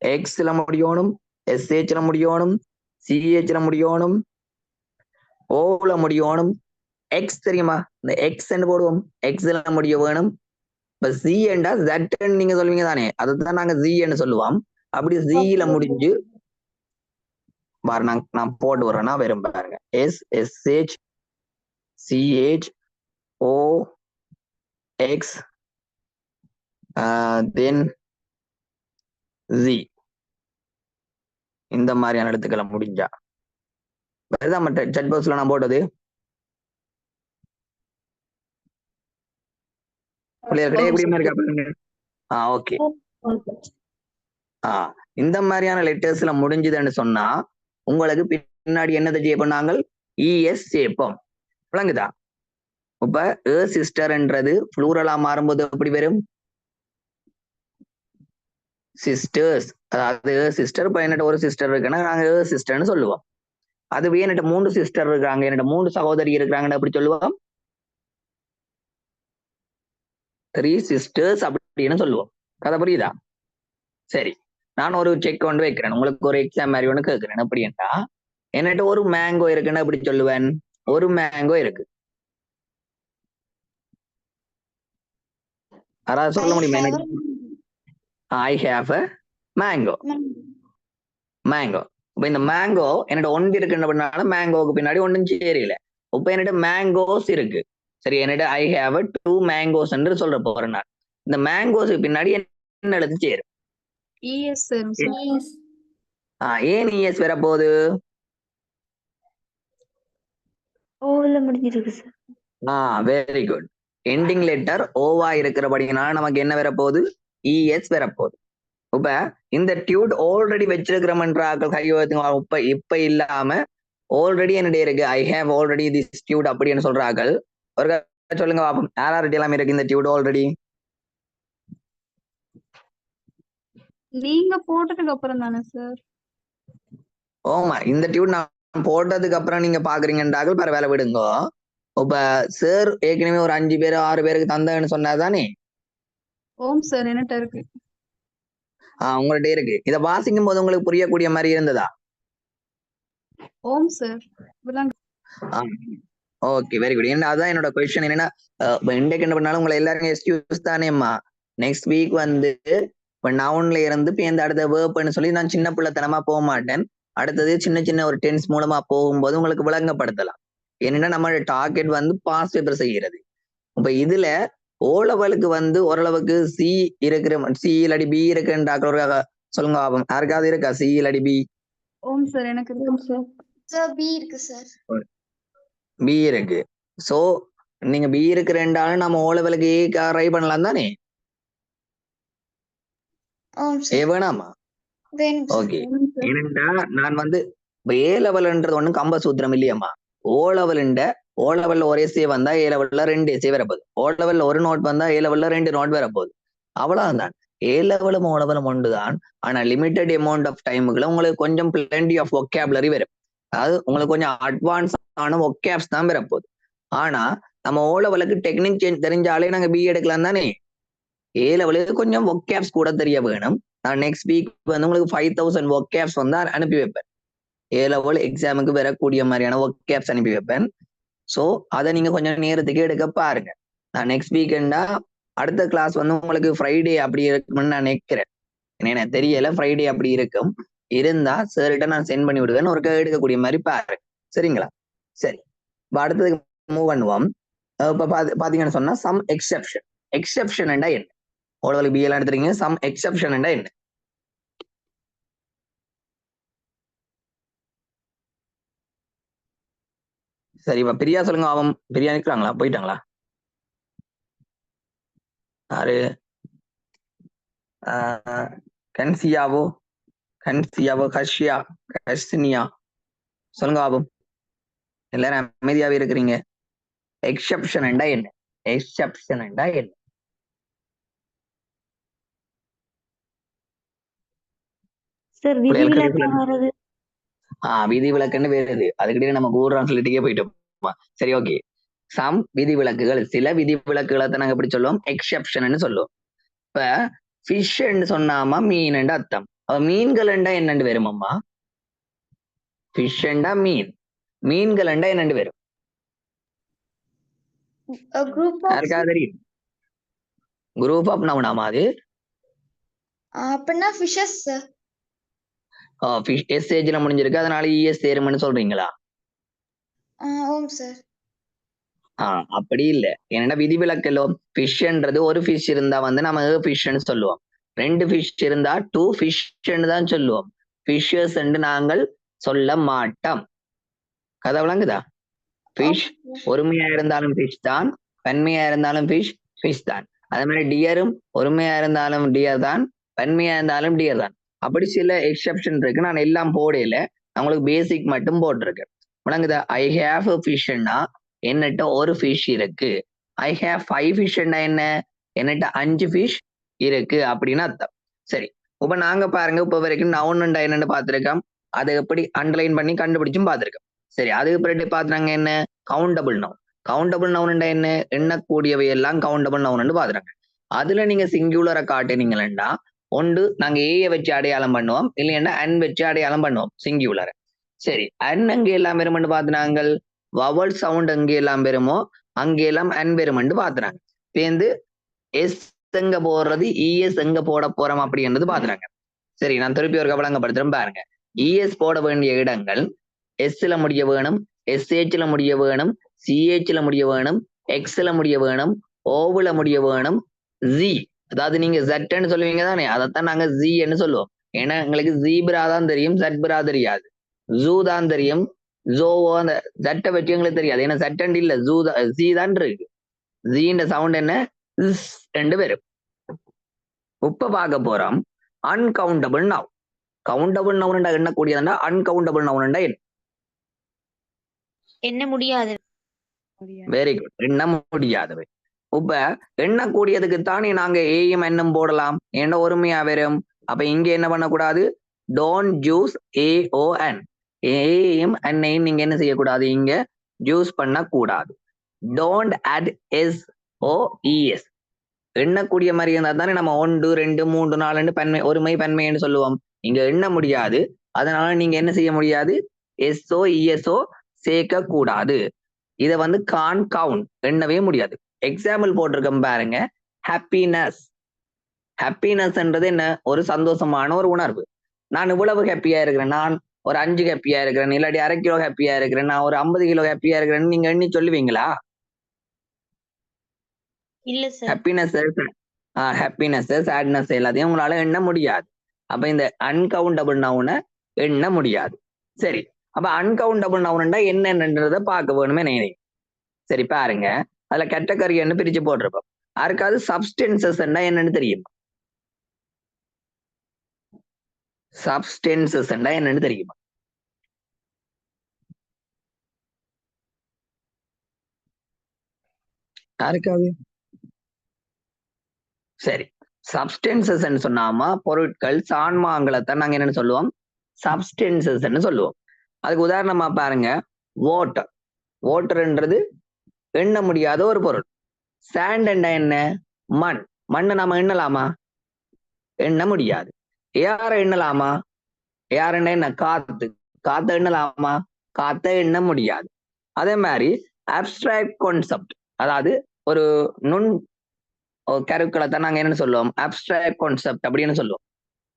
எக்ஸ்ல முடியணும், எஸ்ஹெச்ல முடியணும், சிஹெச்ல முடியணும், ஓல முடியணும். எக்ஸ் தெரியுமா? இந்த எக்ஸ் போடுவோம், எக்ஸ்ல முடிய வேணும். இப்ப சி என்றா ஜட் நீங்க சொல்லுவீங்க தானே, அதுதான் நாங்க ஜி சொல்லுவோம். அப்படி ஜில முடிஞ்சு பாரு, நான் போட்டு வர்றேன்னா வெறும் பாருங்க. எஸ் எஸ்ஹெச் சிஹெச் ஓ எக்ஸ் தென் ஜி, இந்த மாதிரியான எழுத்துக்களை முடிஞ்சா வேறுதான் மற்ற செட் பாக்ஸ்ல நான் போட்டது. எப்படியுமே இருக்கா? ஓகே. இந்த மாதிரியான லெட்டர்ஸ்ல முடிஞ்சதுன்னு சொன்னா உங்களுக்கு பின்னாடி என்னதை செய்ய பண்ணாங்க? இஎஸ் சேர்ப்போம். விளங்குதா? இப்ப ஏ சிஸ்டர்ன்றது புளூரலா மாறும்போது எப்படி வரும்? சிஸ்டர்ஸ். அதாவது சிஸ்டர். இப்ப என்னட்ட ஒரு சிஸ்டர் இருக்குன்னா நாங்க ஏ சிஸ்டர்னு சொல்லுவோம். அதுவே என்னட்ட 3 சிஸ்டர் இருக்காங்க, என்னட்ட 3 சகோதரி இருக்கிறாங்கன்னு எப்படி சொல்லுவோம்? 3 sisters அப்படின்னு சொல்லுவோம். கதை புரியுதா? சரி, நான் ஒரு செக் கொண்டு வைக்கிறேன். உங்களுக்கு ஒரு எக்ஸாம் மாதிரி ஒன்று கேட்கிறேன். அப்படின்னா என்னட்ட ஒரு மேங்கோ இருக்குன்னு எப்படி சொல்லுவேன்? ஒரு மேங்கோ இருக்கு. அதாவது சொல்ல முடியுமா? ஐ ஹேவ் அ மேங்கோ மேங்கோ. இப்ப இந்த மேங்கோ என்னோட ஒன்று இருக்குன்றதுனால மேங்கோவுக்கு பின்னாடி ஒன்றும் சேரியல. இப்ப என்னோட மேங்கோஸ் இருக்கு. சரி, என்னோட ஐ ஹேவ் 2 மேங்கோஸ் என்று சொல்ற போறேன் நான். இந்த மேங்கோஸுக்கு பின்னாடி என்ன எழுத்து சேரும்? ES வரும் சார். ஏன் ES வரப்போகுது? ஓல முடிஞ்சிருக்கு sir. Very good. Ending letter ஓவா இருக்கிறபடினால நமக்கு என்ன வரப்போகுது? ES வரப்போகுது. இப்ப இந்த டியூட் ஆல்ரெடி வச்சிருக்கிறோம்ன்றாக்கள் கையோத்துங்க. இப்ப இல்லாம ஆல்ரெடி என்னுடைய இருக்கு I have already this Dude அப்படின்னு சொல்றாக்கள் ஒரு சொல்லுங்க பாப்போம். யாரார்ட்டி எல்லாம் இருக்கு இந்த டியூட் ஆல்ரெடி? நீங்க போட்டதுக்கு அப்புறம் தானே சார்? ஓமா, இந்த டியூட் நான் போட்டதுக்கு அப்புறம் நீங்க பாக்குறீங்கன்றாக்கள் பரவாயில்ல விடுங்க. இப்ப சார் ஏற்கனவே ஒரு 5 பேர் 6 பேருக்கு தந்தேன்னு சொன்னாதானே? ஓம் சார் என்கிட்ட இருக்கு. உங்கள்ட்ட இருக்கு. இதை வாசிக்கும் போது உங்களுக்கு புரியக்கூடிய மாதிரி இருந்ததா? ஓம் சார். Okay, very good. என்ன அதான் என்னோட கொஸ்டின் என்னன்னா, இன்றைக்கு என்ன பண்ணாலும் உங்களை எல்லாரும் எக்ஸ்கியூஸ் தானேம்மா. நெக்ஸ்ட் வீக் வந்து இப்ப நவுன்ல இருந்து பேர்ந்து அடுத்த வேர்ப்னு சொல்லி நான் சின்ன பிள்ளைத்தனமா போக மாட்டேன். அடுத்தது சின்ன சின்ன ஒரு டென்ஸ் மூலமா போகும்போது உங்களுக்கு விளங்கப்படுத்தலாம். என்னன்னா நம்மளோட டார்கெட் வந்து பாஸ்ட் பேப்பர் செய்யறது. இப்ப இதுல ஓ லெவலுக்கு வந்து ஓரளவுக்கு சி இருக்கிற சி இல்லாடி பி இருக்குன்றாக்க சொல்லுங்க பாப்போம். யாருக்காவது இருக்கா சி இல்லாடி பி? ஓம் சார் எனக்கு இருக்கு. சார் பி இருக்கு சார். பி இருக்கு. சோ நீங்க பி இருக்கிறேன்டாலும் நம்ம ஓ லெவலுக்கு ஏ ட்ரை பண்ணலாம் தானே? ஏ வேணாமா? ஓகே. ஏனென்றா நான் வந்து ஏ லெவல்ன்றது ஒண்ணும் கம்ப சூத்திரம் இல்லையம்மா. ஓ லெவல்ல ஒரு எஸ்ஏ வந்தா ஏ லெவல்ல 2 எஸ்ஏ வரப்போகுது. ஓ லெவல்ல ஒரு நோட் வந்தா ஏ லெவல்ல 2 நோட் வரப்போகுது. அவ்வளவுதான். ஏ லெவலும் ஓ லெவலும் ஒன்றுதான். ஆனா லிமிட்டட் அமௌண்ட் ஆஃப் டைமுக்குள்ள உங்களுக்கு கொஞ்சம் பிளென்டி ஆஃப் ஒகேபுலரி வரும். அதாவது உங்களுக்கு கொஞ்சம் அட்வான்ஸ் ஆன ஒகேப்ஸ் தான் வரப்போகுது. ஆனா நம்ம ஓ லெவலுக்கு டெக்னிக் தெரிஞ்சாலே நாங்க பி எடுக்கலாம் தானே? ஏ லெவலுக்கு கொஞ்சம் ஒகேப்ஸ் கூட தெரிய வேணும். நான் நெக்ஸ்ட் வீக் வந்து உங்களுக்கு 5000 ஒகேப்ஸ் வந்து அனுப்பி வைப்பேன். ஏ லெவல் எக்ஸாமுக்கு வரக்கூடிய மாதிரியான ஒகேப்ஸ் அனுப்பி வைப்பேன். ஸோ அதை நீங்க கொஞ்சம் நேரத்துக்கு எடுக்க பாருங்க. நான் நெக்ஸ்ட் வீக்கெண்டா அடுத்த கிளாஸ் வந்து உங்களுக்கு ஃப்ரைடே அப்படி இருக்கும்னு நான் நினைக்கிறேன். எனக்கு தெரியல, ஃப்ரைடே அப்படி இருக்கும். இருந்தா சார்கிட்ட நான் சென்ட் பண்ணி விடுவேன். ஒரு எடுக்கக்கூடிய மாதிரி பாருங்க. சரிங்களா? சரி, இப்போ அடுத்ததுக்கு மூவ் பண்ணுவோம். இப்போ பாத்தீங்கன்னு சொன்னா சம் எக்ஸெப்ஷன். எக்ஸெப்ஷன் என்ன? ஓரளவுக்கு பி எல்லாம் எடுத்துறீங்க. சம் எக்ஸெப்ஷன் என்ன? சரி, இப்ப பிரியா சொல்லுங்க. அவன் பிரியா நிற்கிறாங்களா? போயிட்டாங்களா? யாரு? கன்சியாவோ ஹர்ஷியா ஹர்ஷினியா சொல்லுங்க பாபம். எல்லாரும் அமைதியாவே இருக்கிறீங்க. எக்ஸெப்ஷன் என்ன? எக்ஸெப்ஷன் என்ன? சார் விதிவிலக்கு வருது. விதிவிலக்குன்னு வருது. அதுக்கிட்டே நம்ம கூடுறோம் சொல்லிட்டுக்கே போயிட்டோம். சரி, ஓகே. சம் விதிவிலக்குகள், சில விதிவிலக்குகளை தான் நாங்க எப்படி சொல்லுவோம்? எக்ஸெப்ஷன் சொல்லுவோம். இப்ப ஃபிஷ் சொன்னாமா மீன் அர்த்தம். மீன்கள் என்னண்டு வருமம்மா? ஃபிஷ் மீன். மீன்கள் என்னண்டு வரும்? யாருக்காவது தெரியும்? குரூப் ஆஃப் நவுனாமா அது? அப்படின்னா ஃபிஷஸ் சார். ஃபிஷ் எஸ்ஏஜ்ல முடிஞ்சிருக்கு, அதனால இஎஸ் சேரும்னு சொல்றீங்களா? ஓம் சார். அப்படி இல்ல. என்னன்னா விதிவிலக்கலோ ஃபிஷ்ன்றது ஒரு ஃபிஷ் இருந்தா வந்து நம்ம ஃபிஷ்ன்னு சொல்லுவோம். 2 ஃபிஷ் இருந்தா 2 ஃபிஷ்ன்னு தான் சொல்லுவோம். ஃபிஷஸ் நாங்கள் சொல்ல மாட்டோம். கதை விளங்குதா? ஃபிஷ் ஒருமையா இருந்தாலும் ஃபிஷ் தான், பன்மையா இருந்தாலும் ஃபிஷ் தான். அதே மாதிரி டியரும் ஒருமையா இருந்தாலும் டியர் தான், பன்மையா இருந்தாலும் டியர் தான். அப்படி சில எக்ஸெப்ஷன் இருக்கு. நான் எல்லாம் போடல, உங்களுக்கு பேசிக் மட்டும் போட்டிருக்கேன். விளங்குதா? ஐ ஹேவ் ஃபிஷ்னா என்னட்ட ஒரு ஃபிஷ் இருக்கு. ஐ ஹேவ் 5 ஃபிஷ் என்ன? என்னட்ட 5 ஃபிஷ் இருக்கு அப்படின்னு அர்த்தம். சரி, இப்ப நாங்க பாருங்க இப்ப வரைக்கும் நவுன் என்னன்னு பார்த்திருக்கோம். அதை எப்படி அண்டர்லைன் பண்ணி கண்டுபிடிச்சும் பார்த்திருக்கோம். சரி, அதுக்கு பிறகு பாத்துறாங்க என்ன? Countable noun. கவுண்டபிள் நவுன் என்ன? எண்ணக்கூடியவை எல்லாம் கவுண்டபிள் நவுன் பாத்துறாங்க. அதுல நீங்க சிங்குலரை காட்டுனீங்களா, ஒன்று நாங்க ஏயை வச்சு அடையாளம் பண்ணுவோம், இல்லைன்னா அன் வச்சு அடையாளம் பண்ணுவோம் சிங்குலரை. சரி, அன் அங்கே எல்லாம் வருமென்று பாத்துனாங்க. வவல் சவுண்ட் எங்கே எல்லாம் வருமோ அங்கெல்லாம் அன் வருமென்று பாத்துறாங்க. சேர்ந்து எஸ் எங்க போடுறது, இஎஸ் எங்க போட போறோம் அப்படின்றது பாத்துறாங்க. சரி, நான் திருப்பி ஒரு விளங்கப்படுத்துறேன் பாருங்க. இஎஸ் போட வேண்டிய இடங்கள் எஸ்ல முடிய வேணும், எஸ்ஹெச்ல முடிய வேணும், சிஹெச்ல முடிய வேணும், எக்ஸ்ல முடிய வேணும், ஓவுல முடிய வேணும், ஜி அதாவது நீங்க ஜெட்ன்னு சொல்லுவீங்க தானே, அதைத்தான் நாங்க ஜின்னு சொல்லுவோம். ஏன்னா எங்களுக்கு ஜீப்ரா தான் தெரியும், ஜெட்பிரா தெரியாது. ஜூ தான் தெரியும், ஜோவோ அந்த ஜெட்டை வச்சு எங்களுக்கு தெரியாது. ஏன்னா ஜெட் இல்ல, ஜூ தான், ஜி தான் இருக்கு. ஜின்ற சவுண்ட் என்ன, ரெண்டு பேரும். இப்ப பார்க்க போறோம் அன்கவுண்டபிள் நவ். கவுண்டபிள் நவுன்டா எண்ணக்கூடியதுண்டா, அன்கவுண்டபிள் நவுன்டா என்ன? என்ன முடியாது. வெரி குட், எண்ண முடியாதவை. இப்ப எண்ணக்கூடியதுக்கு தானே நாங்க ஏயும் எண்ணும் போடலாம், என்ன ஒருமையா வரும். அப்ப இங்க என்ன பண்ணக்கூடாது, டோன்ட் ஜூஸ் AON. ஏயும் எண்ணையும் நீங்க என்ன செய்யக்கூடாது, இங்க ஜூஸ் பண்ண கூடாது. Don't add SOES. எண்ணக்கூடிய மாதிரி இருந்தா தானே நம்ம 1 2 3 4 பன்மை ஒருமை பன்மைன்னு சொல்லுவோம். இங்க எண்ண முடியாது, அதனால நீங்க என்ன செய்ய முடியாது, SO ESO சேர்க்க கூடாது. இதை வந்து கான் கவுண்ட், எண்ணவே முடியாது. எக்ஸாம்பிள் போட்டிருக்கேன் பாருங்க, ஹாப்பினஸ். ஹாப்பினஸ்ன்றது என்ன, ஒரு சந்தோஷமான ஒரு உணர்வு. நான் இவ்வளவு ஹாப்பியா இருக்கிறேன், நான் ஒரு 5 ஹாப்பியா இருக்கிறேன், இல்லாட்டி 1/2 கிலோ ஹாப்பியா இருக்கிறேன், நான் ஒரு 50 கிலோ ஹாப்பியா இருக்கிறேன்னு நீங்க எண்ணி சொல்லுவீங்களா? இல்ல சார். ஹாப்பினஸ் சேட்னஸ் எல்லாத்தையும் உங்களால எண்ண முடியாது. அப்ப இந்த அன்கவுண்டபிள் நவுனை எண்ண முடியாது. சரி, அப்ப அன்கவுண்டபிள் நவுன்டா என்னன்றதை பார்க்க வேணுமே நினைக்கிறேன். சரி பாருங்க, அதுல கேட்டகரின்னு பிரிச்சு போட்டிருப்போம். யாருக்காவது சப்ஸ்டன்சஸ் என்னன்னு தெரியுமா? சப்ஸ்டன்சஸ் என்னன்னு தெரியுமா? யாருக்காவது? சரி, சப்ஸ்டன்சஸ் சொன்னாமா பொருட்கள், சான்மாங்களைத்தான் நாங்க என்னன்னு சொல்லுவோம், சப்ஸ்டன்சஸ் சொல்லுவோம். அதுக்கு உதாரணமா பாருங்க, வாட்டர். வாட்டர்ன்றது எண்ண முடியாத ஒரு பொருள். சாண்ட் என்ன, மண். மண்ணை நாம எண்ணலாமா? எண்ண முடியாது. ஏர் எண்ணலாமா? ஏர் என்ன, காத்து. காத்த எண்ணலாமா? காத்த எண்ண முடியாது. அதே மாதிரி அப்ஸ்ட்ராக்ட் கான்செப்ட், அதாவது ஒரு நுண் கருக்களை தான் நாங்க என்னன்னு சொல்லுவோம், அப்ஸ்ட்ராக்ட் கான்செப்ட் அப்படின்னு சொல்லுவோம்.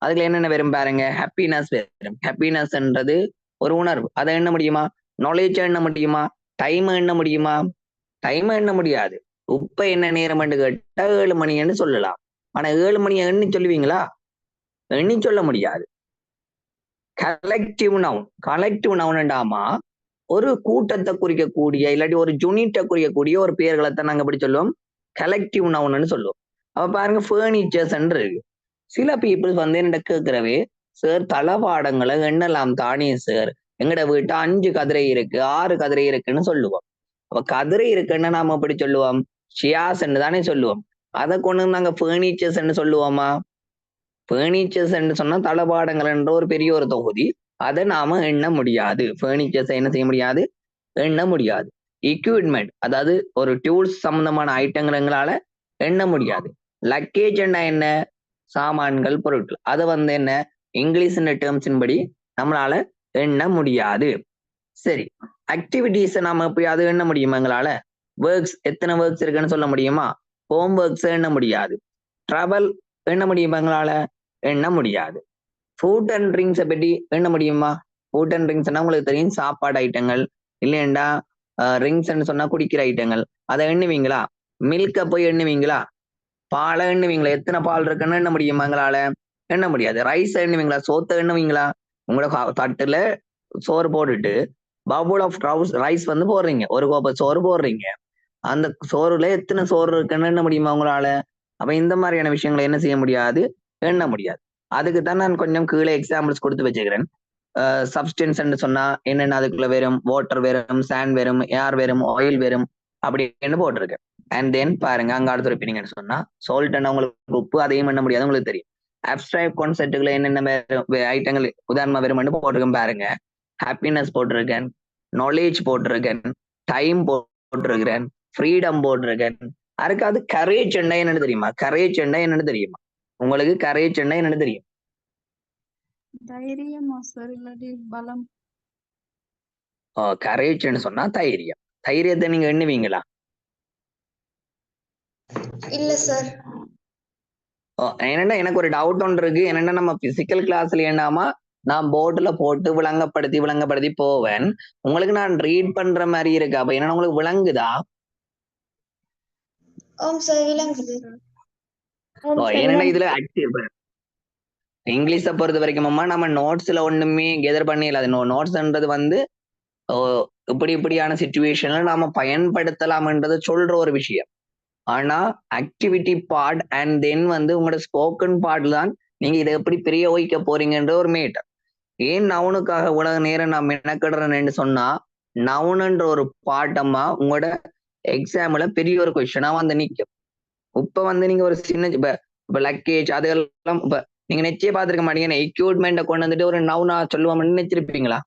அதுல என்னென்ன வரும் பாருங்க, ஹாப்பினஸ் வரும். ஹாப்பினஸ்ன்றது ஒரு உணர்வு, அதை எண்ண முடியுமா? நாலேஜ் எண்ண முடியுமா? டைம் எண்ண முடியுமா? டைம் எண்ண முடியாது. இப்ப என்ன நேரம் கேட்டா 7 மணின்னு சொல்லலாம். ஆனா 7 மணியை எண்ணி சொல்லுவீங்களா? எண்ணி சொல்ல முடியாது. Collective noun. கலெக்டிவ் நவுன்டாமா ஒரு கூட்டத்தை குறிக்கக்கூடிய, இல்லாட்டி ஒரு யூனிட்டை குறிக்கக்கூடிய ஒரு பெயர்களை தான் நாங்க எப்படி சொல்லுவோம், கலெக்டிவ் நவுன்னு சொல்லுவோம். அப்ப பாருங்க, ஃபர்னிச்சர்ஸ் இருக்கு. சில பீப்புள் வந்து என்ன கேட்கிறவே, சார் தளபாடங்களை எண்ணலாம் தானே சார், எங்கட வீட்டு 5 கதிரை இருக்கு, 6 கதிரை இருக்குன்னு சொல்லுவோம். அப்ப கதிரை இருக்குன்னு நாம எப்படி சொல்லுவோம், ஷியாஸ் தானே சொல்லுவோம். அதை கொண்டு நாங்க ஃபர்னிச்சர்ஸ் சொல்லுவோமா? ஃபர்னிச்சர்ஸ் சொன்னா தளபாடங்கள் என்ற ஒரு பெரிய ஒரு தொகுதி, அதை நாம எண்ண முடியாது. ஃபர்னிச்சர்ஸ் என்ன செய்ய முடியாது, எண்ண முடியாது. எக்யூப்மெண்ட், அதாவது ஒரு டூல்ஸ் சம்பந்தமான ஐட்டங்கள் எங்களால எண்ண முடியாது. லக்கேஜ் என்ன, சாமான்கள், பொருட்கள். அதை வந்து என்ன, இங்கிலீஷ் டேர்ம்ஸின் படி நம்மளால எண்ண முடியாது. சரி, ஆக்டிவிட்டிஸை நாம எப்பயாவது எண்ண முடியுமா எங்களால? ஒர்க்ஸ், எத்தனை ஒர்க்ஸ் இருக்குன்னு சொல்ல முடியுமா? ஹோம் ஒர்க்ஸ் எண்ண முடியாது. ட்ராவல் எண்ண முடியுமா எங்களால? எண்ண முடியாது. ஃபுட் அண்ட் ட்ரிங்க்ஸை பற்றி எண்ண முடியுமா? ஃபுட் அண்ட் ட்ரிங்க்ஸ்னா உங்களுக்கு தெரியும், சாப்பாடு ஐட்டங்கள். இல்லையண்டா ரிங்ஸ்ன்னு சொன்னா குடிக்கிற ஐட்டங்கள். அதை எண்ணுவீங்களா? மில்கை போய் எண்ணுவீங்களா? பாலை எண்ணுவீங்களா? எத்தனை பால் இருக்குன்னு எண்ண முடியுமா எங்களால? எண்ண முடியாது. ரைஸ் எண்ணுவீங்களா? சோத்தை எண்ணுவீங்களா? உங்களோட தட்டுல சோறு போட்டுட்டு பவுல் ஆஃப் ரைஸ் வந்து போடுறீங்க, ஒரு கோப்பை சோறு போடுறீங்க, அந்த சோறுல எத்தனை சோறு இருக்குன்னு எண்ண முடியுமா உங்களால? அப்ப இந்த மாதிரியான விஷயங்களை என்ன செய்ய முடியாது, எண்ண முடியாது. அதுக்கு தான் நான் கொஞ்சம் கீழே எக்ஸாம்பிள்ஸ் கொடுத்து வச்சுக்கிறேன். சப்ஸ்டன்ஸ் சொன்னா என்னென்ன அதுக்குள்ள வரும், வாட்டர் வரும், சாண்ட் வரும், ஏர் வரும், ஆயில் வரும் அப்படின்னு போட்டிருக்கேன். அண்ட் தென் பாருங்க, அங்க அடுத்த இருப்பீங்கன்னு சொன்னா சால்ட் உங்களுக்கு உப்பு, அதையும் எண்ண முடியாது, உங்களுக்கு தெரியும். அப்ஸ்ட்ராக்ட் கான்செப்டுகளை என்னென்ன ஐட்டங்கள் உதாரணமா வரும்னு போட்டிருக்கேன் பாருங்க. ஹாப்பினஸ் போட்டிருக்கேன், நாலேஜ் போட்டிருக்கேன், டைம் போட்டிருக்கிறேன், ஃப்ரீடம் போட்டிருக்கேன். அதுக்காவது கரேஜ் என்னன்னு தெரியுமா? கரேஜ் என்னன்னு தெரியுமா உங்களுக்கு? கரேஜ் என்னன்னு தெரியும்? தைரியமா சார், இல்லாட்டி பலம். கரேஜ்ன்னு சொன்னா தைரியம். தைரியத்தை நீங்க எண்ணுவீங்களா? இல்ல சார். என்னன்னா எனக்கு ஒரு டவுட் ஒன்று இருக்கு. என்னன்னா நம்ம பிசிக்கல் கிளாஸ்ல என்னமா நான் போர்டுல போட்டு விளங்கப்படுத்தி போவேன். உங்களுக்கு நான் ரீட் பண்ற மாதிரி இருக்கு. அப்ப என்னன்னா உங்களுக்கு விளங்குதா? ஓம் சார் விளங்குது. ஆம் சார் என்னன்னா விளங்குது. இதுல ஆக்டிவ் இங்கிலீஷை பொறுத்த வரைக்கும் நம்ம நோட்ஸ்ல ஒண்ணுமே கெதர் பண்ணிடல. அது நோட்ஸ்ன்றது வந்து இப்படியான சுச்சுவேஷன்ல நாம பயன்படுத்தலாம்ன்றதை சொல்ற ஒரு விஷயம். ஆனா ஆக்டிவிட்டி பார்ட் அண்ட் தென் வந்து உங்களோட ஸ்போக்கன் பார்ட் தான் நீங்க இதை எப்படி பிரயோகிக்க போறீங்கன்ற ஒரு மேட்டர். ஏன் நவுனுக்காக உலக நேரம் நான் மெனக்கிடுறேன்னு சொன்னா நவுனுன்ற ஒரு பாட்டம்மா உங்களோட எக்ஸாம்ல பெரிய ஒரு கொஸ்டினா வந்து நிற்கும். இப்ப வந்து நீங்க ஒரு சின்ன இப்ப லக்கேஜ் அதெல்லாம் இப்ப நீங்க நிச்சயம் பார்த்திருக்க மாட்டீங்க. எக்யூப்மெண்ட்டை கொண்டு வந்துட்டு ஒரு நவுனா சொல்லுவோம்னு நினைச்சிருப்பீங்களா?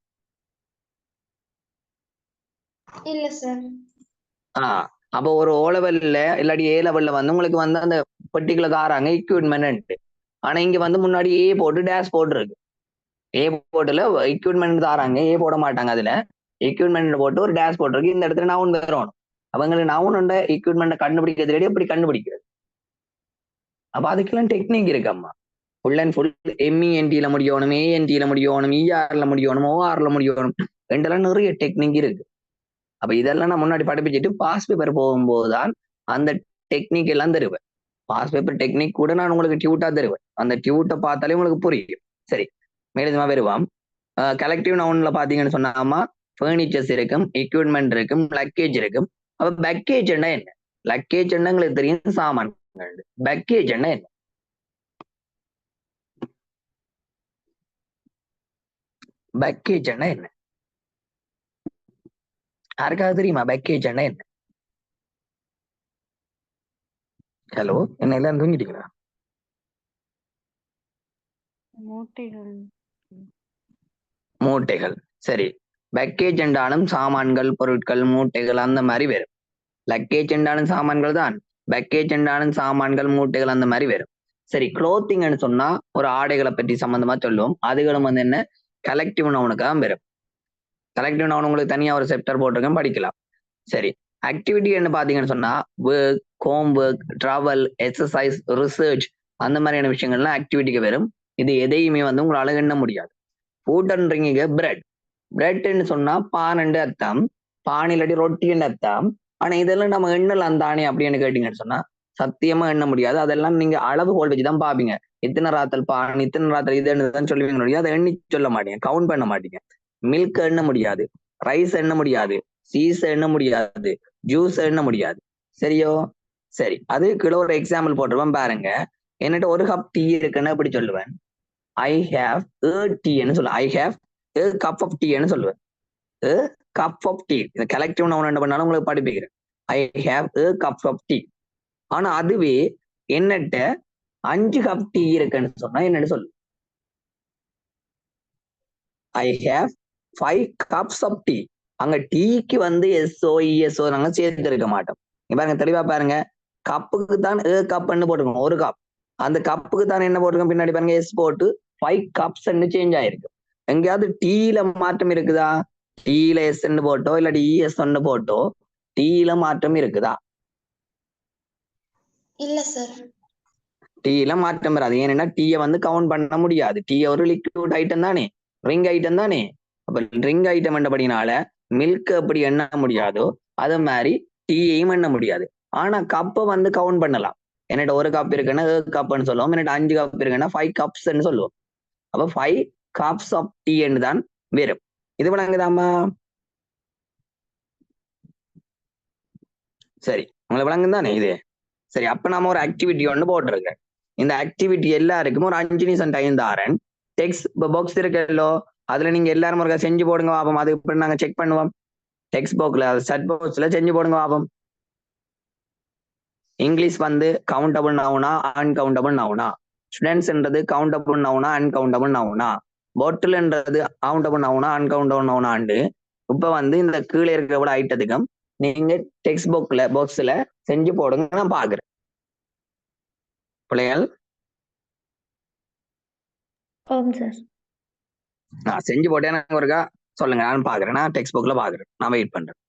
இல்ல சார். அப்போ ஒரு ஓ லெவல்ல இல்லாட்டி ஏ லெவல்ல வந்து உங்களுக்கு வந்து அந்த பர்டிகுலர் தாராங்க எக்யூப்மெண்ட். ஆனா இங்க வந்து முன்னாடி ஏ போட்டு டேஷ் போட்டு இருக்கு. ஏ போட்டுல எக்யூப்மெண்ட் தாராங்க, ஏ போட மாட்டாங்க. அதுல எக்யூப்மெண்ட் போட்டு ஒரு டேஷ் போட்டிருக்கு. இந்த இடத்துல நவுன் வரணும். அவங்களுக்கு நவுன் எக்யூப்மெண்ட்டை கண்டுபிடிக்கிறது எப்படி கண்டுபிடிக்கிறது? அப்ப அதுக்கெல்லாம் டெக்னிக் இருக்கும்மா. ஃபுல் அண்ட் ஃபுல் எம்இஎன்டில முடியணும், ஏஎன்டில முடியணும், இஆர்ல முடியணும், ஓஆர்ல முடியணும். ரெண்டெல்லாம் நிறைய டெக்னிக் இருக்கு. அப்ப இதெல்லாம் நான் முன்னாடி படிப்பிச்சுட்டு பாஸ் பேப்பர் போகும்போதுதான் அந்த டெக்னிக் எல்லாம் தருவேன். பாஸ் பேப்பர் டெக்னிக் கூட நான் உங்களுக்கு டியூட்டா தருவேன். அந்த டியூட்டை பார்த்தாலே உங்களுக்கு புரியும். சரி, மேலதுமா வருவாம். கலெக்டிவ் நவுன்ல பாத்தீங்கன்னு சொன்னாமா ஃபர்னிச்சர்ஸ் இருக்கும், எக்யூப்மெண்ட் இருக்கும், லக்கேஜ் இருக்கும். அப்ப பேக்கேஜ் என்ன? லக்கேஜ் உங்களுக்கு தெரியும், சாமான். பேக்கேஜ் என்ன? பேக்கேஜ் என்ன? யாருக்காவது தெரியுமா பேக்கேஜ் என்ன? ஹலோ, என்ன எல்லாம் தூங்கிட்டீங்களா? மூட்டைகள். சரி, பேக்கேஜ் என்றாலும் சாமான்கள், பொருட்கள், மூட்டைகள் அந்த மாதிரி வரும். லக்கேஜ் என்றாலும் சாமான்கள் தான், பேக்கேஜ் என்றாலும் சாமான்கள், மூட்டைகள் அந்த மாதிரி வரும். சரி, க்ளோத்திங்னு சொன்னா ஒரு ஆடைகளை பற்றி சம்பந்தமா சொல்லுவோம். அதுகளும் வந்து என்ன கலெக்டிவ் நவுனுக்கு தான் வரும். கலெக்டிவ் நவுன் உங்களுக்கு தனியா ஒரு செப்டர் போட்டிருக்கேன், படிக்கலாம். சரி, ஆக்டிவிட்டி என்ன பாத்தீங்கன்னு சொன்னா work, home work, travel, exercise, research அந்த மாதிரியான விஷயங்கள்லாம் ஆக்டிவிட்டிக்கு வரும். இது எதையுமே வந்து உங்களால எண்ண முடியாது. ஃபுட்ன்றீங்க பிரெட். பிரெட்ன்னு சொன்னா பானண்டு அர்த்தம், பான் இல்லாட்டி ரொட்டின்னு அர்த்தம். ஆனா இதெல்லாம் நம்ம எண்ணலாம் தானே அப்படின்னு கேட்டீங்கன்னு சொன்னா சத்தியமா எண்ண முடியாது. அதெல்லாம் நீங்க அளவுகோல் வச்சுதான் பாப்பீங்க. இத்தனை ராத்தல் பான், இத்தனை ராத்தல் இதுன்னு தான் சொல்லுவீங்க. அதை எண்ணி சொல்ல மாட்டீங்க, கவுண்ட் பண்ண மாட்டீங்க. மில்க் எண்ண முடியாது, ரைஸ் எண்ண முடியாது, சீஸ் எண்ண முடியாது, ஜூஸ் எண்ண முடியாது. சரியோ? சரி, அது கிலோ ஒரு எக்ஸாம்பிள் போட்டுருவேன் பாருங்க. என்னட்ட ஒரு கப் டீ இருக்குன்னு எப்படி சொல்லுவேன்? ஐ ஹேவ் டீன்னு சொல்லுவேன். ஐ ஹேவ் கப் ஆஃப் டீன்னு சொல்லுவேன். Cup of tea. இந்த கலெக்டிவ் நவுன் என்ன பண்ணாலும் உங்களுக்கு படிப்பிக்கிறேன். I have cup of tea. ஆனா அதுவே என்னட்ட 5 கப் டீ இருக்குன்னு சொன்னா என்னன்னு சொல்லு? I have 5 cups of tea. அங்க டீக்கு வந்து எஸ்ஓ இஎஸ்ஓ நாங்க சேர்த்து இருக்க மாட்டோம். பாருங்க, தெளிவா பாருங்க. கப்புக்கு தான் கப்னு போட்டுக்கணும், ஒரு கப். அந்த கப்புக்கு தான் என்ன போட்டிருக்கோம் பின்னாடி பாருங்க, எஸ் போட்டு 5 கப்ஸ் சேஞ்ச் ஆயிருக்கு. எங்கேயாவது டீல மாற்றம் இருக்குதா? டீல எஸ் போட்டோ இல்லாட்டி இஎஸ் போட்டோ டீல மாற்றம் இருக்குதா? இல்ல சார். டீல மாற்றம் வராது. ஏன்னா டீயை வந்து கவுண்ட் பண்ண முடியாது. டீ ஒரு லிக்விட் ஐட்டம் தானே, ரிங் ஐட்டம் தானே. அப்ப ரிங் ஐட்டம் என்றபடினால மில்க் எப்படி எண்ண முடியாதோ அது மாதிரி டீயையும் எண்ண முடியாது. ஆனா கப்பை வந்து கவுண்ட் பண்ணலாம். என்னட்ட ஒரு கப் இருக்குன்னா கப்னு சொல்லுவோம், என்னட்ட 5 கப் இருக்குன்னா 5 கப்ஸ்ன்னு சொல்லுவோம். அப்ப 5 கப்ஸ் ஆஃப் டீ என்று தான் வரும். இது விளங்குதாமா? சரி, உங்களுக்கு விளங்கும் தானே இது? சரி, அப்ப நாம ஒரு ஆக்டிவிட்டி ஒன்று போட்டிருக்கேன். இந்த ஆக்டிவிட்டி எல்லாருக்கும் ஒரு 5 நிமிஷம் டைம் தாரேன். டெக்ஸ்ட் பாக்ஸ் இருக்குல்லோ, அதுல நீங்க எல்லாரும் ஒரு செஞ்சு போடுங்க பாப்போம். அது இப்படி நாங்க செக் பண்ணுவோம். டெக்ஸ்ட் பாக்ஸ்ல செட் பாக்ஸ்ல செஞ்சு போடுங்க பாப்போம். இங்கிலீஷ் வந்து கவுண்டபிள் நவுனா அன்கவுண்டபிள் நவுனா? ஸ்டூடெண்ட்ஸ்ன்றது கவுண்டபிள் நவுனா அன்கவுண்டபிள் நவுனா? பாட்டில்ன்றது கவுண்டபிள் நவுனா அன்கவுண்டபிள் நவுனாண்டு இப்ப வந்து இந்த கீழே இருக்கிற ஐட்டத்துக்கும் நீங்க டெக்ஸ்ட் பாக்ஸ்ல செஞ்சு போடுங்க, நான் பாக்குறேன். பிள்ளைகள் ஆம் சார். நான் செஞ்சு போட்டேன், ஒருக்கா சொல்லுங்க, நான் பாக்குறேன். நான் டெக்ஸ்ட் புக்ல பாக்குறேன், நான் வெயிட் பண்றேன்.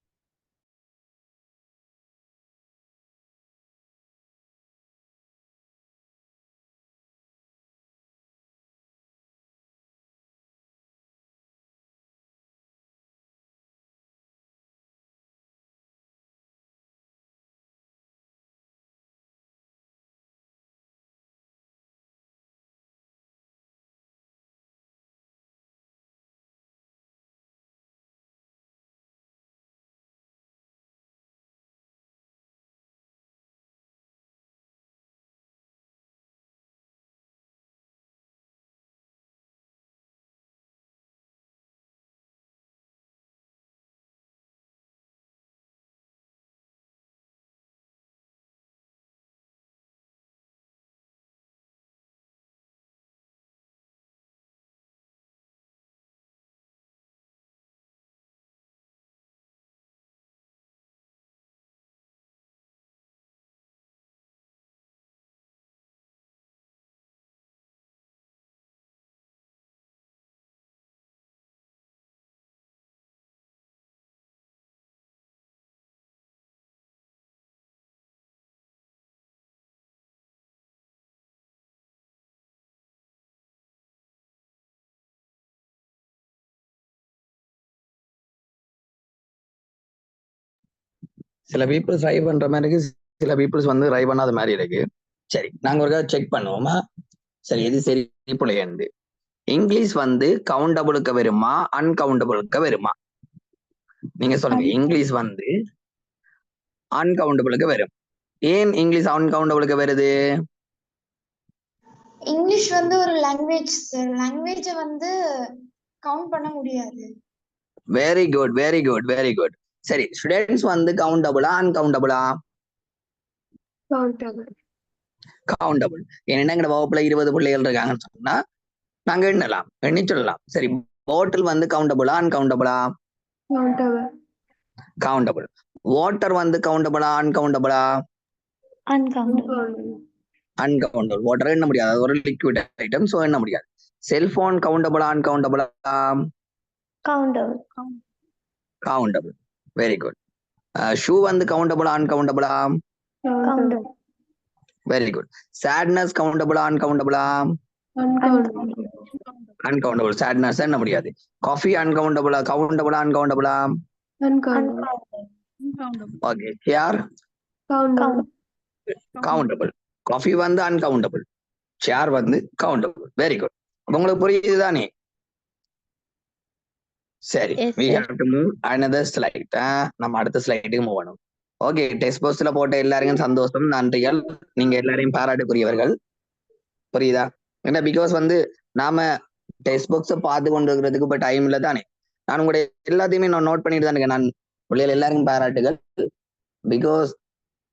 சில பீப்புள்ஸ் ட்ரை பண்ற மாதிரி இருக்கு, சில பீப்புள்ஸ் வந்து ட்ரை பண்ணாத மாதிரி இருக்கு. சரி, நாங்க ஒரு செக் பண்ணுவோமா? சரி, எது சரி பிள்ளைண்டு. இங்கிலீஷ் வந்து கவுண்டபிளுக்கு வருமா அன்கவுண்டபிளுக்கு வருமா? நீங்க சொல்லுங்க. இங்கிலீஷ் வந்து அன்கவுண்டபிளுக்கு வரும். ஏன் இங்கிலீஷ் அன்கவுண்டபிளுக்கு வருது? இங்கிலீஷ் வந்து ஒரு லாங்குவேஜ் சார். லாங்குவேஜ வந்து கவுண்ட் பண்ண முடியாது. Very good, very good, very good. சரி, ஸ்டூடெண்ட்ஸ் வந்து கவுண்டபிளா அன்கவுண்டபிளா? கவுண்டபிள். ஏன்னா எங்க வகுப்புல 20 பிள்ளைகள் இருக்காங்கன்னு சொன்னா நாங்க எண்ணலாம், எண்ணி சொல்லலாம். சரி, பாட்டில் வந்து கவுண்டபிளா அன்கவுண்டபிளா? கவுண்டபிள். வாட்டர் வந்து கவுண்டபிளா அன்கவுண்டபிளா? Uncountable. அன்கவுண்டபிள். வாட்டர் எண்ண முடியாது, அது ஒரு லிக்விட் ஐட்டம், சோ எண்ண முடியாது. செல்போன் கவுண்டபிளா அன்கவுண்டபிளா? Countable. Countable. Very good. Shoe வந்து கவுண்டபிளா அன்கவுண்டபிளா? Countable. Very good. சேட்னஸ் கவுண்டபிளா அன்கவுண்டபிளா? Uncountable. அன்கவுண்டபிள். சேட்னஸ் எண்ண முடியாது. காஃபி அன்கவுண்டபிளா கவுண்டபிளா அன்கவுண்டபிளா? Uncountable. Okay. Chair Countable. Countable. Coffee வந்து அன்கவுண்டபிள், சேர் வந்து கவுண்டபிள். Very good. உங்களுக்கு புரியுது தானே? சரி, Yes, we sir. have to move another slide. நம்ம அடுத்த ஸ்லைடுக்கு மூவ் பண்ணணும். ஓகே, டெஸ்ட் போஸ்ட்ல போட்ட எல்லாருக்கும் சந்தோஷம், நன்றிகள். நீங்க எல்லாரையும் பாராட்டுக்குரியவர்கள். புரியுதா? ஏன்னா பிகாஸ் வந்து நாம டெஸ்ட் பாக்ஸை பார்த்து கொண்டு இருக்கிறதுக்கு இப்ப டைம் இல்லை தானே. நான் உங்களுடைய எல்லாத்தையுமே நான் நோட் பண்ணிட்டு தான் இருக்கேன். நான் பிள்ளைகள் எல்லாருக்கும் பாராட்டுகள். பிகாஸ்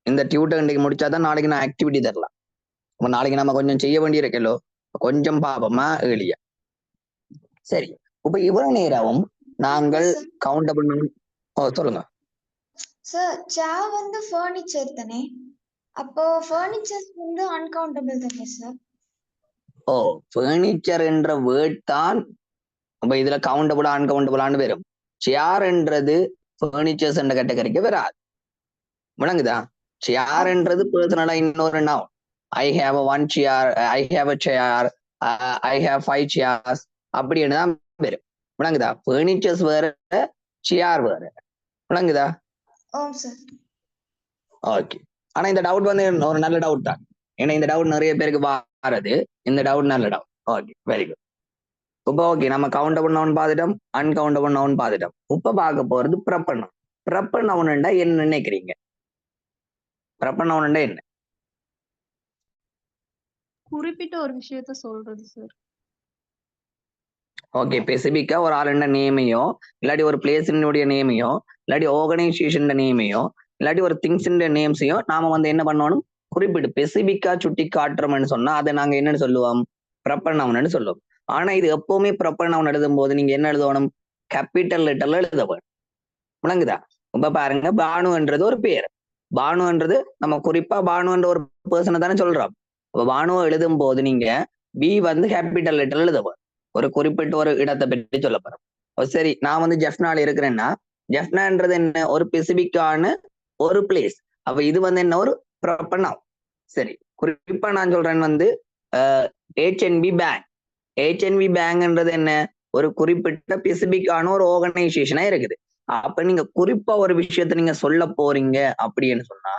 இந்த டியூட்டர் இன்றைக்கு முடிச்சாதான் நாளைக்கு நான் ஆக்டிவிட்டி தரலாம். அப்ப நாளைக்கு நம்ம கொஞ்சம் செய்ய வேண்டி இருக்கலோ, கொஞ்சம் பாப்போமா ஏழியா. சரி, இப்ப இவ்வளவு நேரமும் நாங்கள் கவுண்டபிள். சொல்லுங்க சார். சேர் வந்து ஃபர்னிச்சர் தானே, அப்போ ஃபர்னிச்சர்ஸ் வந்து அன்கவுண்டபிள் தானே சார்? ஓ, ஃபர்னிச்சர் என்ற வேர்ட் தான் அப்ப இதுல கவுண்டபிளா அன்கவுண்டபிளான்னு வரும். சேர் என்றது ஃபர்னிச்சர்ஸ் என்ற கேட்டகரிக்கு வராது. விளங்குதா? சேர் என்றது பர்சனலா இன்னொரு noun. I have one chair, I have a chair, I have 5 chairs அப்படின்னு தான் வரும். விளங்குதா? ஃபர்னிச்சர்ஸ் வேற, சேர் வேற. விளங்குதா? சார். ஓகே. ஆனா இந்த டவுட் வந்து ஒரு நல்ல டவுட் தான். ஏன்னா இந்த டவுட் நிறைய பேருக்கு வாரது. இந்த டவுட் நல்ல டவுட். Okay, very good. இப்ப ஓகே, நம்ம கவுண்டபிள் நவுன் பார்த்துட்டோம், அன்கவுண்டபிள் நவுன் பார்த்துட்டோம். இப்ப பார்க்க போறது ப்ரப்பர் நவுன். ப்ரப்பர் நவுன்டா என்ன நினைக்கிறீங்க? ப்ரப்பர் நவுன்டா என்ன? குறிப்பிட்ட ஒரு விஷயத்த சொல்றது சார். ஓகே, ஸ்பெசிபிக்கா ஒரு ஆளுண்ட நேமையோ, இல்லாட்டி ஒரு பிளேஸினுடைய நேமையோ, இல்லாட்டி ஆர்கனைசேஷன் நேமையோ, இல்லாட்டி ஒரு திங்ஸ் நேம்ஸையோ நாம வந்து என்ன பண்ணணும், குறிப்பிட்டு ஸ்பெசிபிக்கா சுட்டி காட்டுறோம்னு சொன்னா அதை நாங்க என்னன்னு சொல்லுவோம்? ப்ரப்பர் நவுன்னு சொல்லுவோம். ஆனா இது எப்பவுமே ப்ரப்பர் நவுன் எழுதும் போது நீங்க என்ன எழுதணும்? கேபிட்டல் லெட்டர்ல எழுத வேணும். விளங்குதா? இப்ப பாருங்க, பானுன்றது ஒரு பேர். பானுன்றது நம்ம குறிப்பா பானுன்ற ஒரு பர்சனை தானே சொல்றோம். அப்ப பானுவை எழுதும் போது நீங்க பி வந்து கேபிட்டல் லெட்டர்ல எழுத வேணும். ஒரு குறிப்பிட்ட ஒரு இடத்தை பற்றி சொல்ல போறோம். சரி, நான் வந்து ஜெஃப்னால இருக்கிறேன்னா, ஜெஃப்னான்றது என்ன? ஒரு ஸ்பெசிபிக்கான ஒரு பிளேஸ். அப்ப இது வந்து என்ன? ஒரு ப்ராப்பர் நவுன். சரி, குறிப்பா நான் சொல்றேன் வந்து HNB பேங்க். HNB பேங்க்ன்றது என்ன? ஒரு குறிப்பிட்ட ஸ்பெசிபிக்கான ஒரு ஆர்கனைசேஷனா இருக்குது. அப்ப நீங்க குறிப்பா ஒரு விஷயத்த நீங்க சொல்ல போறீங்க அப்படின்னு சொன்னா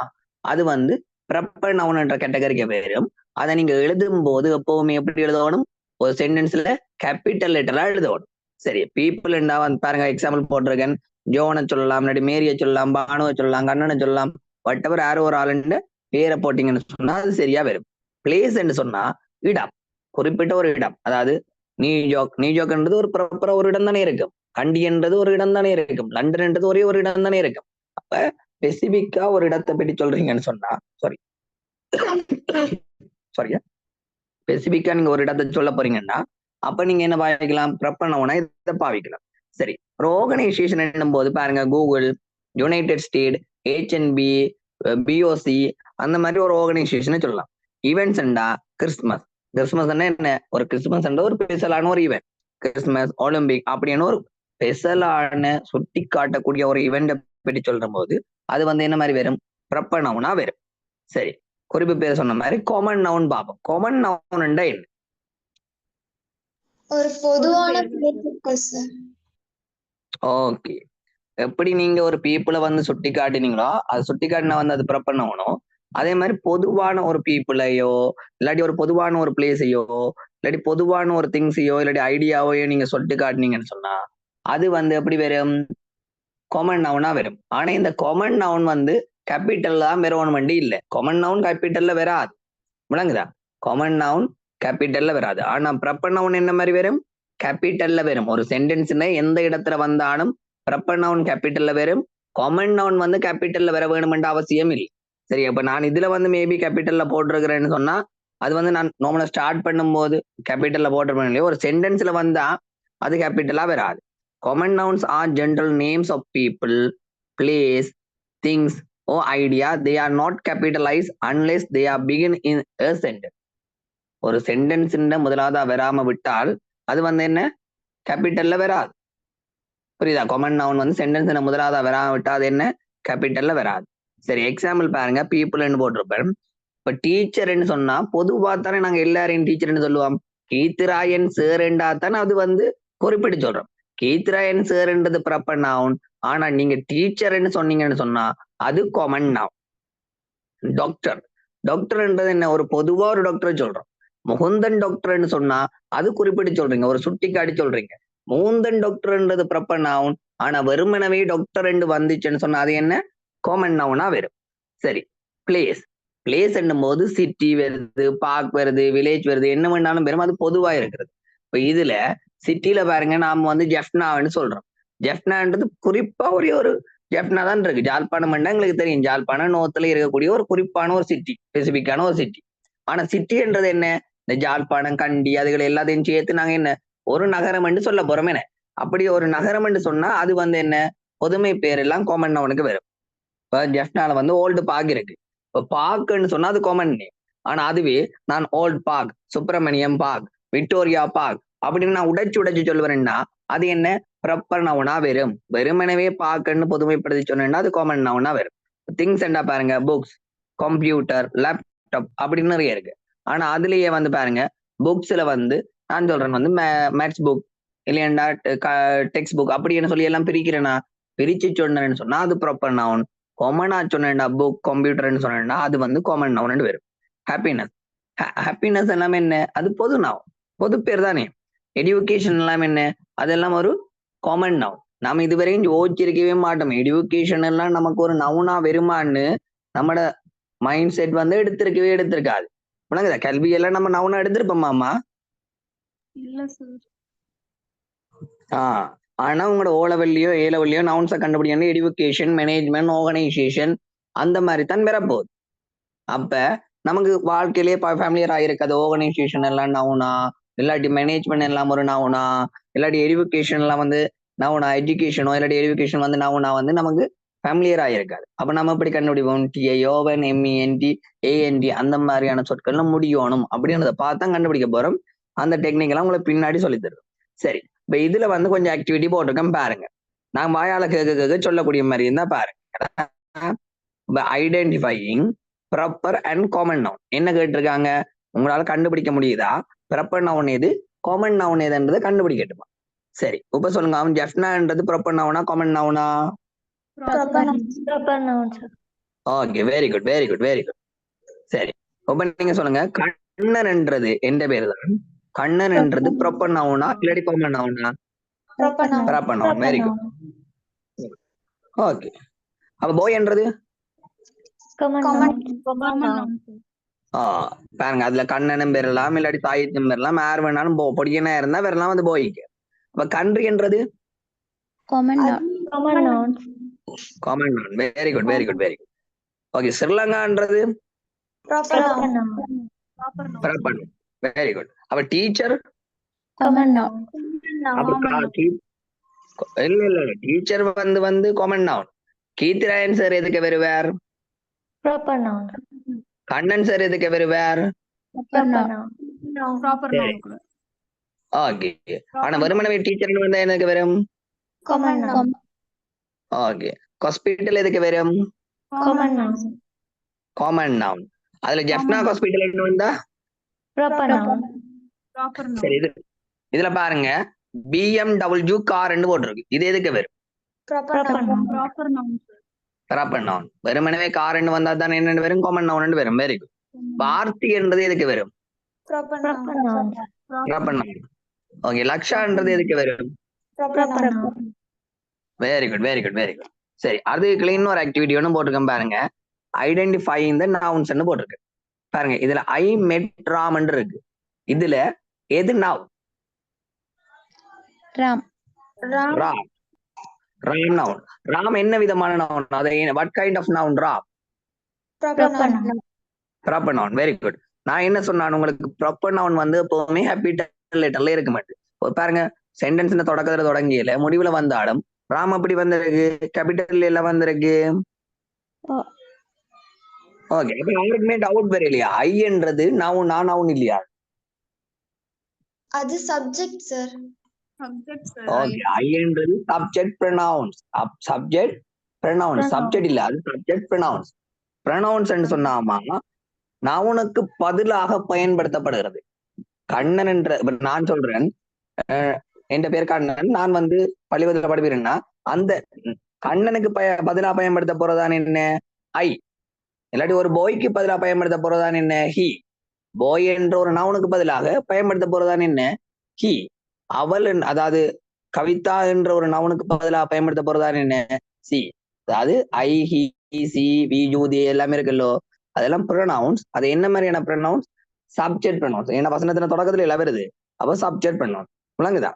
அது வந்து ப்ரப்பர் நவுன் என்ற கேட்டகரிக்கு வரும். அதை நீங்க எழுதும் போது எப்பவுமே எப்படி எழுதணும்? ஒரு சென்டென்ஸ்ல கேபிட்டல் லெட்டரா எழுதணும். சரி, பீப்புள் வந்து பாருங்க, எக்ஸாம்பிள் போட்டிருக்கேன். ஜோனை சொல்லலாம், இல்லாட்டி மேரியை சொல்லலாம், பானுவை சொல்லலாம், கண்ணனை சொல்லலாம், வட்டவர் யாரோ ஒரு ஆளுன்னு பேரை போட்டீங்கன்னு சொன்னா அது சரியா வரும். பிளேஸ் என்று சொன்னா இடம், குறிப்பிட்ட ஒரு இடம். அதாவது நியூயார்க்ன்றது ஒரு ப்ராப்பரா ஒரு இடம் தானே இருக்கும். கண்டி என்றது ஒரு இடம் தானே இருக்கும். லண்டன் என்றது ஒரே ஒரு இடம் தானே இருக்கும். அப்ப ஸ்பெசிபிக்கா ஒரு இடத்தை பற்றி சொல்றீங்கன்னு சொன்னா சாரி ஸ்பெசிபிக்கா நீங்க ஒரு இடத்தை சொல்ல போறீங்கன்னா அப்ப நீங்க என்ன பாவிக்கலாம்? ப்ரப்பர் நவுனா இதை பாவிக்கலாம். சரி, ஒரு ஆர்கனைசேஷன் என்னும் போது பாருங்க, Google, United state, HNB, BOC அந்த மாதிரி ஒரு ஆர்கனைசேஷனை சொல்லலாம். ஈவெண்ட்ஸ்ண்டா கிறிஸ்துமஸ். கிறிஸ்துமஸ் என்ன? ஒரு கிறிஸ்துமஸ் ஒரு ஸ்பெஷலான ஒரு ஈவெண்ட். கிறிஸ்துமஸ், ஒலிம்பிக் அப்படின்னு ஒரு ஸ்பெஷலான சுட்டி காட்டக்கூடிய ஒரு ஈவெண்ட் பற்றி சொல்ற போது அது வந்து என்ன மாதிரி வரும்? ப்ரப்பர் நவுனா வரும். சரி, குறிப்பு பேர் சொன்ன மாதிரி காமன் நவுன் பார்ப்போம். காமன் நவுன் என்ன? ஒரு பொதுவான பேர் சார். ஓகே, எப்படி நீங்க ஒரு பீப்புளை வந்து சுட்டி காட்டினீங்களோ அது சுட்டி காட்டினா வந்து அது ப்ரெப் பண்ணணும். அதே மாதிரி பொதுவான ஒரு பீப்புளையோ இல்லாட்டி ஒரு பொதுவான ஒரு பிளேஸையோ இல்லாட்டி பொதுவான ஒரு திங்ஸையோ இல்லாட்டி ஐடியாவையோ நீங்க சுட்டி காட்டினீங்கன்னு சொன்னா அது வந்து எப்படி வரும்? காமன் நவுனா வரும். ஆனா இந்த காமன் நவுன் வந்து கேபிட்டல்ல தான் வரணும் இல்ல. காமன் நவுன் கேபிட்டல்ல வராது. விளங்குதா? காமன் நவுன் கேபிட்டல்ல வராது. ஆனா ப்ரெப் நவுன் என்ன மாதிரி வரும்? கேபிட்டல்ல வரும். ஒரு சென்டென்ஸ்ல எந்த இடத்துல வந்தாலும் ப்ரெப் நவுன் கேபிட்டல்ல வரும். காமன் நவுன் வந்து கேபிட்டல்ல வர வேணும்ன்ற அவசியம் இல்லை. சரி, அப்ப நான் இதுல வந்து மேபி கேபிட்டல்ல போட்டிருக்கிறேன்னு சொன்னா அது வந்து நான் நார்மலா ஸ்டார்ட் பண்ணும்போது கேபிட்டல்ல போட்டிருப்பேன் இல்லையா? ஒரு சென்டென்ஸ்ல வந்தா அது கேபிட்டலா வராது. Common nouns are general names of people, place, things or idea. They are not capitalized unless they are begin in a sentence. ஒரு சென்டென்ஸ் முதலாவதா வராம விட்டால் அது வந்து என்ன? கேபிட்டல்ல வராது. புரியுதா? காமன் நவுன் வந்து சென்டென்ஸ் முதலாவதா வராம விட்டா அது என்ன? கேபிட்டல்ல வராது. சரி, எக்ஸாம்பிள் பாருங்க. பீப்புள்னு போட்டிருப்பேன். இப்ப டீச்சர்ன்னு சொன்னா பொதுவா தானே நாங்க எல்லாரையும் டீச்சர்ன்னு சொல்லுவோம். கீர்த்திராயன் சேர்ண்டா தானே அது வந்து குறிப்பிட்டு சொல்றோம். கீர்த்திராயன் சேர்ன்றது ப்ரெப் நவுன். ஆனா நீங்க டீச்சர்ன்னு சொன்னீங்கன்னு சொன்னா அது காமன் நவுன். டாக்டர், டாக்டர்ன்றது என்ன? ஒரு பொதுவா ஒரு டாக்டர் சொல்றோம். முகுந்தன் டாக்டர்ன்னு சொன்னா அது குறிப்பிட்டு சொல்றீங்க, ஒரு சுட்டி காட்டி சொல்றீங்க. முகுந்தன் டாக்டர்ன்றது ப்ரெப் நவுன். ஆனா வெறுமனவே டாக்டர் வந்துச்சுன்னு சொன்னா அது என்ன? காமன் நவுனா வரும். சரி, பிளேஸ். பிளேஸ் என்னும் போது சிட்டி வருது, பார்க் வருது, வில்லேஜ் வருது, என்ன வேணாலும் வரும். அது பொதுவா இருக்கிறது. இப்ப இதுல சிட்டில பாருங்க, நாம வந்து ஜெஃப்னான்னு சொல்றோம். ஜெஃப்னான்றது குறிப்பா ஒரே ஒரு ஜெஃப்னா தான் இருக்கு. ஜாழ்ப்பாணம் எங்களுக்கு தெரியும். ஜாழ்ப்பாணம் நோத்துல இருக்கக்கூடிய ஒரு குறிப்பான ஒரு சிட்டி, ஸ்பெசிபிக்கான ஒரு சிட்டி. ஆனா சிட்டின்றது என்ன? இந்த ஜாழ்ப்பாணம், கண்டி அதுகளை எல்லாத்தையும் சேர்த்து நாங்க என்ன ஒரு நகரம் என்று சொல்ல போறோம். என்ன அப்படி ஒரு நகரம் என்று சொன்னா அது வந்து என்ன? பொதுமை பேர் எல்லாம் காமன் நவுனுக்கு வரும். இப்ப ஜெஃப்னால வந்து ஓல்டு பார்க் இருக்கு. இப்ப பார்க்னு சொன்னா அது காமன் நேம். ஆனா அதுவே நான் old park, Subramaniam park, Victoria park அப்படின்னு நான் உடைச்சு சொல்லுவேன்னா அது என்ன? ப்ரெப் நவுனா வரும். வெறுமனவே பார்க்னு பொதுமைப்படுத்தி சொன்னேன்னா அது காமன் நவுனா வரும். திங்ஸ் என்ன பாருங்க, புக்ஸ், கம்ப்யூட்டர், லேப்டாப் அப்படின்னு நிறைய இருக்கு. ஆனா அதுலயே வந்து பாருங்க, புக்ஸ்ல வந்து நான் சொல்றேன் வந்து மேத்ஸ் புக் இல்லையா டெக்ஸ்ட் புக் அப்படின்னு சொல்லி எல்லாம் பிரிக்கிறேன்னா பிரிச்சு சொன்னேன்னு சொன்னா அது ப்ராப்பர் நவுன். காமனா சொன்னா புக், கம்ப்யூட்டர்னு சொன்னா அது வந்து காமன் நவுன் வரும். ஹாப்பினஸ், ஹாப்பினஸ் எல்லாமே என்ன? அது பொது நவுன், பொது பேர் தானே. எஜுகேஷன் எல்லாம் என்ன? அதெல்லாம் ஒரு காமன் நவுன். நாம இதுவரையும் யோசிச்சிருக்கவே மாட்டோம். எஜுகேஷன் எல்லாம் நமக்கு ஒரு நவுனா வருமான்னு நம்மளோட மைண்ட் செட் வந்து எடுத்திருக்காது. உனக்குதா கல்வி எல்லாம் நம்ம நவுனா எடுத்திருப்போமாமா? இல்ல சார். ஆனா உங்களோட ஓ லெவல்லையோ ஏ லெவல்லையோ நவுன்ஸை கண்டுபிடிக்கணும். எஜுகேஷன், மேனேஜ்மெண்ட், ஆர்கனைசேஷன் அந்த மாதிரி தான் வரப்போகுது. அப்ப நமக்கு வாழ்க்கையிலேயே ஃபேமிலியர் ஆயிருக்காது. ஆர்கனைசேஷன் எல்லாம் நவுனா, இல்லாட்டி மேனேஜ்மெண்ட் எல்லாம் ஒரு நவுனா, இல்லாட்டி எஜுகேஷன் எல்லாம் வந்து நவுனா, எஜுகேஷனோ இல்லாட்டி எஜுகேஷன் வந்து நவுனா வந்து நமக்கு ஃபேமிலியர் ஆயிருக்காது. அப்ப நம்ம எப்படி கண்டுபிடிப்போம்? டிஐஓவன், எம்இஎன்டி, ஏஎன்டி அந்த மாதிரியான சொற்கள்லாம் முடியணும் அப்படின்றத பார்த்து தான் கண்டுபிடிக்க போறோம். அந்த டெக்னிக் எல்லாம் உங்களுக்கு பின்னாடி சொல்லி தருவோம். சரி, இப்ப இதுல வந்து கொஞ்சம் ஆக்டிவிட்டி போட்டிருக்கேன் பாருங்க. நான் வாயால கேட்க சொல்லக்கூடிய மாதிரி இருந்தா பாருங்க. Identifying proper and common noun என்ன கேட்டிருக்காங்க? உங்களால கண்டுபிடிக்க முடியுதா? ப்ராப்பர் நவுன் எது, காமன் நவுன் எதுன்றதை கண்டுபிடிக்கட்டுமா? சரி, இப்ப சொல்லுங்க. அவன் ஜெஃப்னான்றது ப்ராப்பர் நவுனா காமன் நவுனா? Okay, very good very good very good. சரி, இப்ப நீங்க சொல்லுங்க. கண்ணன் என்றது எந்த பேர் தான்? கண்ணன் என்றது ப்ராப்பர் நவுனா இல்லாட்டி காமன் நவுனா? Proper noun. Very good. Okay, அப்ப போய் என்றது பாருங்க. அதுல கண்ணனும் பெறலாம் இல்லாட்டி சாயித்யம் பெறலாம், யார் வேணாலும் பொடியனா இருந்தா வரலாம் வந்து போய்க்கு. அப்ப கண்ட்ரி என்றது common noun. Very good very good very good. Okay, ஸ்ரீலங்கான்றது ப்ராப்பர் நவுன். Very good. அப்ப டீச்சர் இல்ல டீச்சர் வந்து காமன் நவுன். கீர்த்திராயன் சார் எதுக்கு வருவார்? கண்ணன் சார் எதுக்கு வருவார்? ஓகே. ஆனா வெறுமனவே டீச்சர்னு வந்தா எனக்கு வரும் ஓகே. ஹாஸ்பிட்டல் எதுக்கு வரும்? Common noun. அதுல ஜெஃப்னா ஹாஸ்பிட்டல் என்ன வந்தா? சரி, இதுல பாருங்க BMW கார்ன்னு போட்டிருக்கு. இது எதுக்கு வரும்? Proper noun. Proper noun sir. Proper noun. வெறுமனவே கார்ன்னு வந்தா தான் என்னென்னு வரும்? காமன் நவுன் வரும். Very good. பார்த்தி என்றது எதுக்கு வரும்? Proper Proper noun. noun. Proper noun. Okay. லக்ஷான்றது எதுக்கு வரும்? Proper Proper noun. noun. Very good, very good, very good. சரி, அதுக்குள்ள இன்னொரு ஆக்டிவிட்டி ஒன்று போட்டிருக்கேன் பாருங்க. ஐடென்டிஃபைங் த நவுன்ஸ் போட்டிருக்கு பாருங்க. இதுல ஐ மெட் ராம் இருக்கு. இதுல எது noun? Ram. Ram. Ram. Ram noun. Ram என்ன விதமான நவுன்? அது what kind of noun? Ram proper Proper noun. noun. Proper noun. Very good. நான் என்ன சொன்னேன் உங்களுக்கு? ப்ராப்பர் நவுன் வந்து எப்பவுமே கேபிட்டல் லெட்டர்ல இருக்க மாட்டேன். பாருங்க, சென்டென்ஸ் தொடக்கத்துல தொடங்கியில முடிவுல வந்தாலும் ராம் அப்படி வந்திருக்கு, கேபிட்டல் எல்லாம் வந்திருக்கு. Oh. ஓகே. அப்ப யாருக்குமே டவுட் வர இல்லையா? ஐ என்றது நவுனா நவுன் இல்லையா? அது subject sir. Subject sir. Okay. I என்றது subject pronouns. Subject pronouns. Pronoun. Subject இல்ல, அது சப்ஜெக்ட் ப்ரொனவுன்ஸ். ப்ரொனவுன்ஸ் என்று சொன்னாமா நவுனுக்கு பதிலாக பயன்படுத்தப்படுகிறது. கண்ணன் என்ற இப்ப நான் சொல்றேன், என் பேர் கண்ணன், நான் வந்து பள்ளிக்கூடத்துல படிப்பேன்னா அந்த கண்ணனுக்கு பதிலா பயன்படுத்த போறதான் என்ன? ஐ. இல்லாட்டி ஒரு பாய்க்கு பதிலா பயன்படுத்த போறதான் என்ன? ஹி. பாய் என்ற ஒரு நவுனுக்கு பதிலாக பயன்படுத்த போறதான் என்ன? ஹி. அவள் அதாவது கவிதா என்ற ஒரு நவுனுக்கு பதிலாக பயன்படுத்த போறதான் என்ன? சி. அதாவது ஐ, ஹி, சி, வி, யூ, தி எல்லாமே இருக்குல்லோ, அதெல்லாம் ப்ரொனவுன்ஸ். அது என்ன மாதிரியான ப்ரொனவுன்ஸ்? Subject pronounce. ஏன்னா வசனத்தின தொடக்கத்துல எல்லாம் வருது, அப்போ சப்ஜெக்ட் ப்ரொனவுன்ஸ். விளங்குதா?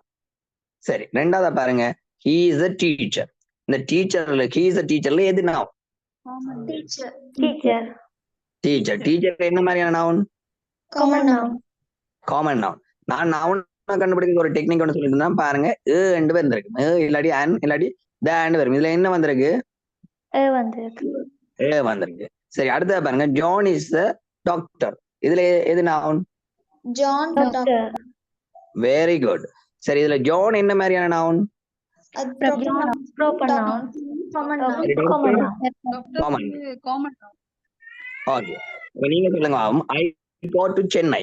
சரி, ரெண்டாவதா பாருங்க. He is a teacher. இந்த டீச்சர்ல ஹி இஸ் அ டீச்சர்ல எது noun? Teacher. Teacher. Teacher. Teacher என்ன மாதிரியான noun? Common noun. Common noun. நான் நவுன் கண்டுபிடிக்க ஒரு டெக்னிக் ஒன்று சொல்லிட்டு தான் பாருங்க. ரெண்டு பேர் வந்திருக்கு, இல்லாட்டி அன் இல்லாட்டி த வரும். இதுல என்ன வந்திருக்கு? வந்திருக்கு. வந்திருக்கு. சரி, அடுத்தது பாருங்க. John is the doctor. இதுல எது noun? John Doctor. Very good. சரி, இதுல ஜான் என்ன மாதிரியான நவுன்? அது Proper proper noun. Proper noun. Common noun. சரி, Common noun. Doctor Common. Common noun. Okay. இப்ப நீங்க சொல்லுங்க. I go to Chennai.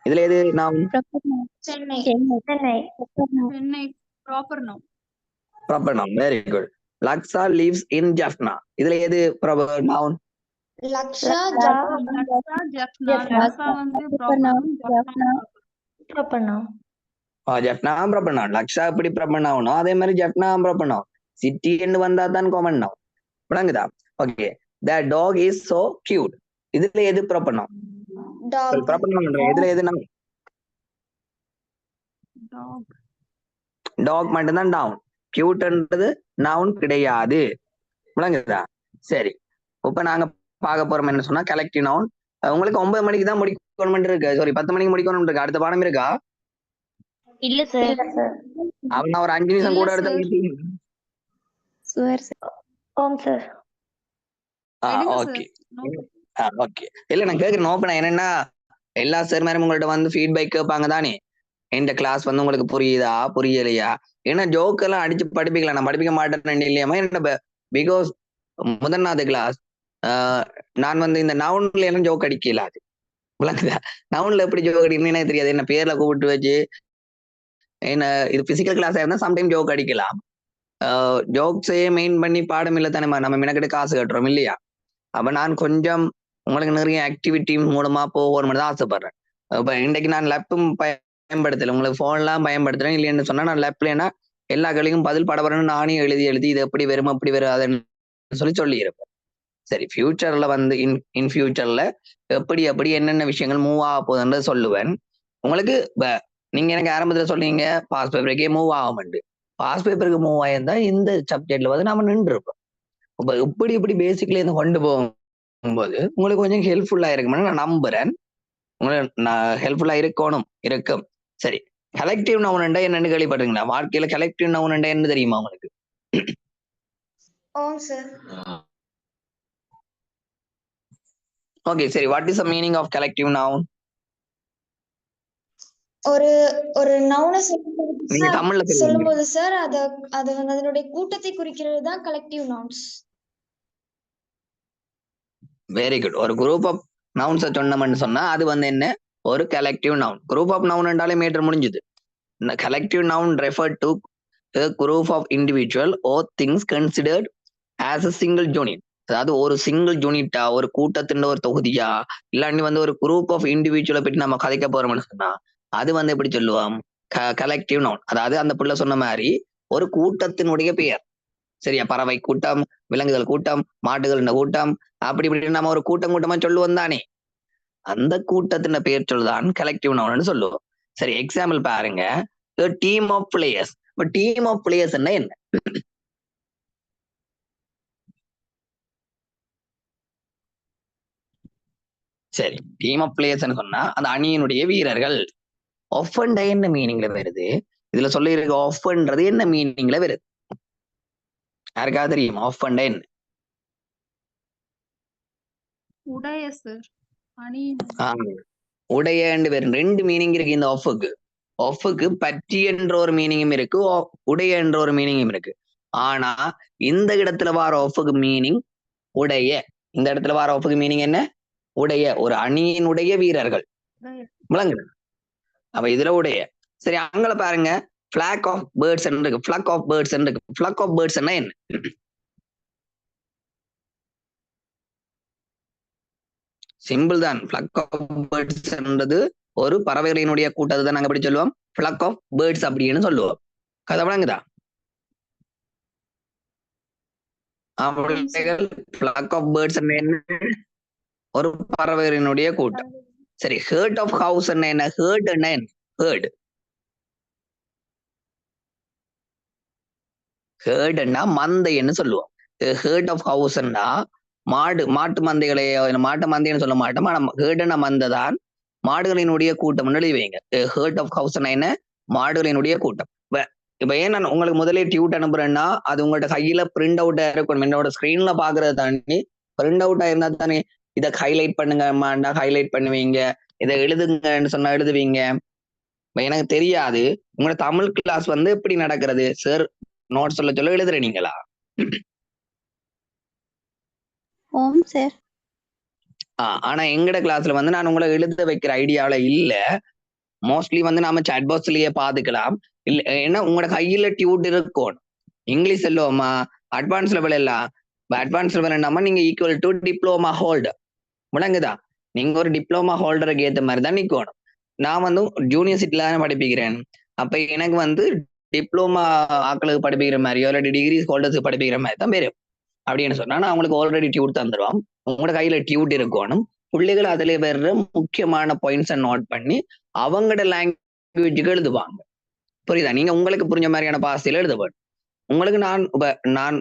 இதுல எது noun? Proper noun. Chennai. Chennai. Proper noun. Chennai proper noun. Proper noun. Very good. Laksha lives in Jaffna. இதுல எது proper noun? Laksha. Laksha Jaffna. Laksha வந்து proper noun. Jaffna Proper noun. Jaffna proper noun. Laksha எப்படி proper நவுனோ அதே மாதிரி ஜப்னா ப்ராப்பர் நவுன். சிட்டி என்று வந்தா தான் காமன் நவுன். விளங்குதா? Okay. The dog is so cute. இதுல எது proper noun? Dog. Proper noun. இதுல எது நவுன்? டாக். டாக் மட்டும்தான் நவுன். கியூட்ன்றது நவுன் கிடையாது. விளங்குதா? சரி, இப்ப நாங்க பார்க்க போறோம் என்ன சொன்னா கலெக்டிவ் நவுன். உங்களுக்கு 9 மணிக்கு தான் முடிக்கணும் இருக்கு. சாரி, 10 மணிக்கு முடிக்கணும் இருக்கு. அடுத்த பாடம் இருக்கா? இல்ல சார். அவன் ஒரு 5 நிமிஷம் கூட இல்ல எடுத்து. ஓம் சார். எடுங்க ஓகே. சார். ஓகே. இல்ல நான் கேக்குறேன் ஓப்பனா. என்னன்னா எல்லா சார் மேலும் உங்கள்ட்ட வந்து ஃபீட்பேக் கேட்பாங்க தானே, இந்த கிளாஸ் வந்து உங்களுக்கு புரியுதா புரியலையா? ஏன்னா ஜோக் எல்லாம் அடிச்சு படிப்பிக்கலாம். நான் படிப்பிக்க மாட்டேன் இல்லையாமா. என்ன பிகாஸ் முதன்னாவது கிளாஸ் நான் வந்து இந்த நவுன்ல எல்லாம் ஜோக் அடிக்கல. அது விளக்குதா? நவுன்ல எப்படி ஜோக் அடிக்கணும்னு எனக்கு தெரியாது. என்ன பேர்ல கூப்பிட்டு வச்சு என்ன இது பிசிக்கல் கிளாஸ் இருந்தா சம்டைம் ஜோக் அடிக்கலாம். ஜோக்ஸே மெயின் பண்ணி பாடம் இல்லை தானே, நம்ம மெனக்கிட்ட காசு கட்டுறோம் இல்லையா? அப்ப நான் கொஞ்சம் உங்களுக்கு நிறைய ஆக்டிவிட்டி மூலமா போகணும்னு தான் ஆசைப்படுறேன். இப்ப இன்றைக்கு நான் லேப்பும் பயன்படுத்தல, உங்களுக்கு போன்லாம் பயன்படுத்துறேன் இல்லைன்னு சொன்னா நான் லேப்லன்னா எல்லா கேள்விக்கும் பதில் படப்படன்னு நானே எழுதி இது எப்படி வரும் அப்படி வராதுன்னு சொல்லி இருப்பேன். சரி, ஃபியூச்சர்ல வந்து இன் ஃபியூச்சர்ல எப்படி என்னென்ன விஷயங்கள் மூவ் ஆக போகுதுன்றது சொல்லுவேன் உங்களுக்கு. நீங்க எனக்கு ஆரம்பத்துல சொன்னீங்க பாஸ் பேப்பருக்கே மூவ் ஆகும்ண்டு. பாஸ் பேப்பருக்கு மூவ் ஆயிருந்தா இந்த சப்ஜெக்ட்ல வந்து நம்ம நின்று இருப்போம். இப்ப இப்படி பேசிக்கலி இருந்து கொண்டு போகும்போது உங்களுக்கு கொஞ்சம் ஹெல்ப்ஃபுல்லா இருக்கும்னு நான் நம்புறேன். உங்களுக்கு நான் ஹெல்ப்ஃபுல்லா இருக்கும். சரி, கலெக்டிவ் நவுன் என்னன்னு கேள்விப்பட்டிருக்கீங்களா? வாழ்க்கையில கலெக்டிவ் நவுன் என்ன தெரியுமா உங்களுக்கு? ஓம் சார். ஓகே, சரி. What is the meaning of collective noun? ஒரு நவுனை நீங்க தமிழ்ல சொல்லும்போது சார் அது வந்து அதனுடைய கூட்டத்தை குறிக்கிறது தான் கலெக்டிவ் நவுன்ஸ். Very good. ஒரு குரூப் ஆஃப் நவுன்ஸை சொன்னோம்னு சொன்னா அது வந்து என்ன? ஒரு collective noun. Group of noun என்றாலே மேட்டர் முடிஞ்சுது. Collective noun refer to a group of individual or things considered as a single unit. அதாவது ஒரு சிங்கிள் யூனிட்டா, ஒரு கூட்டத்தின் ஒரு தொகுதியா, இல்லாட்டி வந்து ஒரு குரூப் ஆஃப் இண்டிவிஜுவலை பற்றி நம்ம கதைக்க போறோம்னு சொன்னா அது வந்து எப்படி சொல்லுவோம்? Collective noun. அதாவது அந்த புள்ள சொன்ன மாதிரி ஒரு கூட்டத்தினுடைய பெயர். சரியா? பறவை கூட்டம், விலங்குகள் கூட்டம், மாட்டுகள் கூட்டம், அப்படி இப்படி நம்ம ஒரு கூட்டமா சொல்லுவோம் தானே. அந்த கூட்டத்தின் பெயர் சொல்லுதான் கலெக்டிவ் நவுன் சொல்லுவோம். சரி, எக்ஸாம்பிள் பாருங்க. Team of players. இப்ப டீம் ஆஃப் பிளேயர்ஸ் என்ன? சரி, டீம் ஆஃப் பிளேயர்ஸ் சொன்னா அந்த அணியினுடைய வீரர்கள். ஆஃபன் என்ன மீனிங்ல வருது? இதுல சொல்லி இருக்க ஆஃபன்றது என்ன மீனிங்ல வருது? யாருக்காவது தெரியும் ஆஃபன் என்ன? உடைய சார். அணி உடைய வரும். ரெண்டு மீனிங் இருக்கு இந்த ஆஃபுக்கு. ஆஃபுக்கு பற்றி என்ற ஒரு மீனிங்கும் இருக்கு, உடைய என்ற ஒரு மீனிங்கும் இருக்கு. ஆனா இந்த இடத்துல வார ஆஃபுக்கு மீனிங் உடைய. இந்த இடத்துல வார ஆஃபுக்கு மீனிங் என்ன? உடைய. ஒரு அணியினுடைய வீரர்கள். விளங்குது? அப்ப இதுல உடைய. சரி, அங்களை பாருங்க. பிளாக் ஆஃப் பேர்ட்ஸ் இருக்கு. பிளக் ஆஃப் பேர்ட்ஸ் இருக்கு. பிளக் ஆஃப் பேர்ட்ஸ் என்ன? சிம்பிள் தான். பிளக் ஆஃப் பேர்ட்ஸ் என்றது ஒரு பறவைகளினுடைய கூட்டத்தை தான் நாங்க எப்படி சொல்லுவோம்? பிளக் ஆஃப் பேர்ட்ஸ் அப்படின்னு சொல்லுவோம். கதை விளங்குதா? பிளக் ஆஃப் பேர்ட்ஸ் என்ன? ஒரு பறவைகளினுடைய கூட்டம். சரி, ஹர்ட் ஆஃப் ஹவுஸ் என்ன? ஹர்ட் என்ன? ஹர்ட். ஹர்ட்னா மந்தைன்னு சொல்லுவோம். ஹர்ட் ஆஃப் ஹவுஸ்ன்னா மாட்டு மந்தைகளை, மாட்டு மந்தைன்னு சொல்ல மாட்டோம். ஆனா ஹர்ட்னா மந்தை தான். மாடுகளினுடைய கூட்டம் எழுதி வைங்க. ஹர்ட் ஆஃப் ஹவுஸ் என்ன? மாடுகளினுடைய கூட்டம். இப்ப ஏன் நான் உங்களுக்கு முதலே டியூட் அனுப்புறேன்னா அது உங்கள்ட்ட கையில பிரிண்ட் அவுட்டா இருக்கணும். என்னோட ஸ்கிரீன்ல பாக்குறத தாண்டி பிரிண்ட் அவுட்டா இருந்தா தானே இதை ஹைலைட் பண்ணுங்கம்மாண்டா ஹைலைட் பண்ணுவீங்க, இதை எழுதுங்கன்னு சொன்னா எழுதுவீங்க. எனக்கு தெரியாது உங்களோட தமிழ் கிளாஸ் வந்து எப்படி நடக்கிறது. சார் நோட் சொல்ல எழுதுற நீங்களா? சார். ஆனா எங்கட கிளாஸ்ல வந்து நான் உங்களை எழுத வைக்கிற ஐடியாவில இல்ல. மோஸ்ட்லி வந்து நாம சாட் பாக்ஸ்லயே பாத்துக்கலாம். இல்ல ஏன்னா உங்களோட கையில டியூட் இருக்கும். இங்கிலீஷ் சொல்லுவோமா அட்வான்ஸ் லெவல் எல்லாம். அட்வான்ஸ் லெவல் என்னமா நீங்க ஈக்குவல் டு டிப்ளோமா ஹோல்டர். விளங்குதா? நீங்க ஒரு டிப்ளோமா ஹோல்டருக்கு ஏத்த மாதிரி தான் நிக்கணும். நான் வந்து யூனிவர்சிட்டில தானே படிப்பிக்கிறேன். அப்ப எனக்கு வந்து டிப்ளோமா ஆக்களுக்கு படிப்பிக்கிற மாதிரியோ இல்லாட்டி டிகிரி ஹோல்டர்ஸுக்கு படிப்பிக்கிற மாதிரி தான் பேரு. அப்படின்னு சொன்னா நான் உங்களுக்கு ஆல்ரெடி டியூட் தந்துடுவோம். உங்களோட கையில டியூட் இருக்கணும். பிள்ளைகள் அதுல வர்ற முக்கியமான பாயிண்ட்ஸை நோட் பண்ணி அவங்களோட லாங்குவேஜுக்கு எழுதுவாங்க. புரியுதா? நீங்க உங்களுக்கு புரிஞ்ச மாதிரியான பாஸ்டில எழுதுவேன். உங்களுக்கு நான்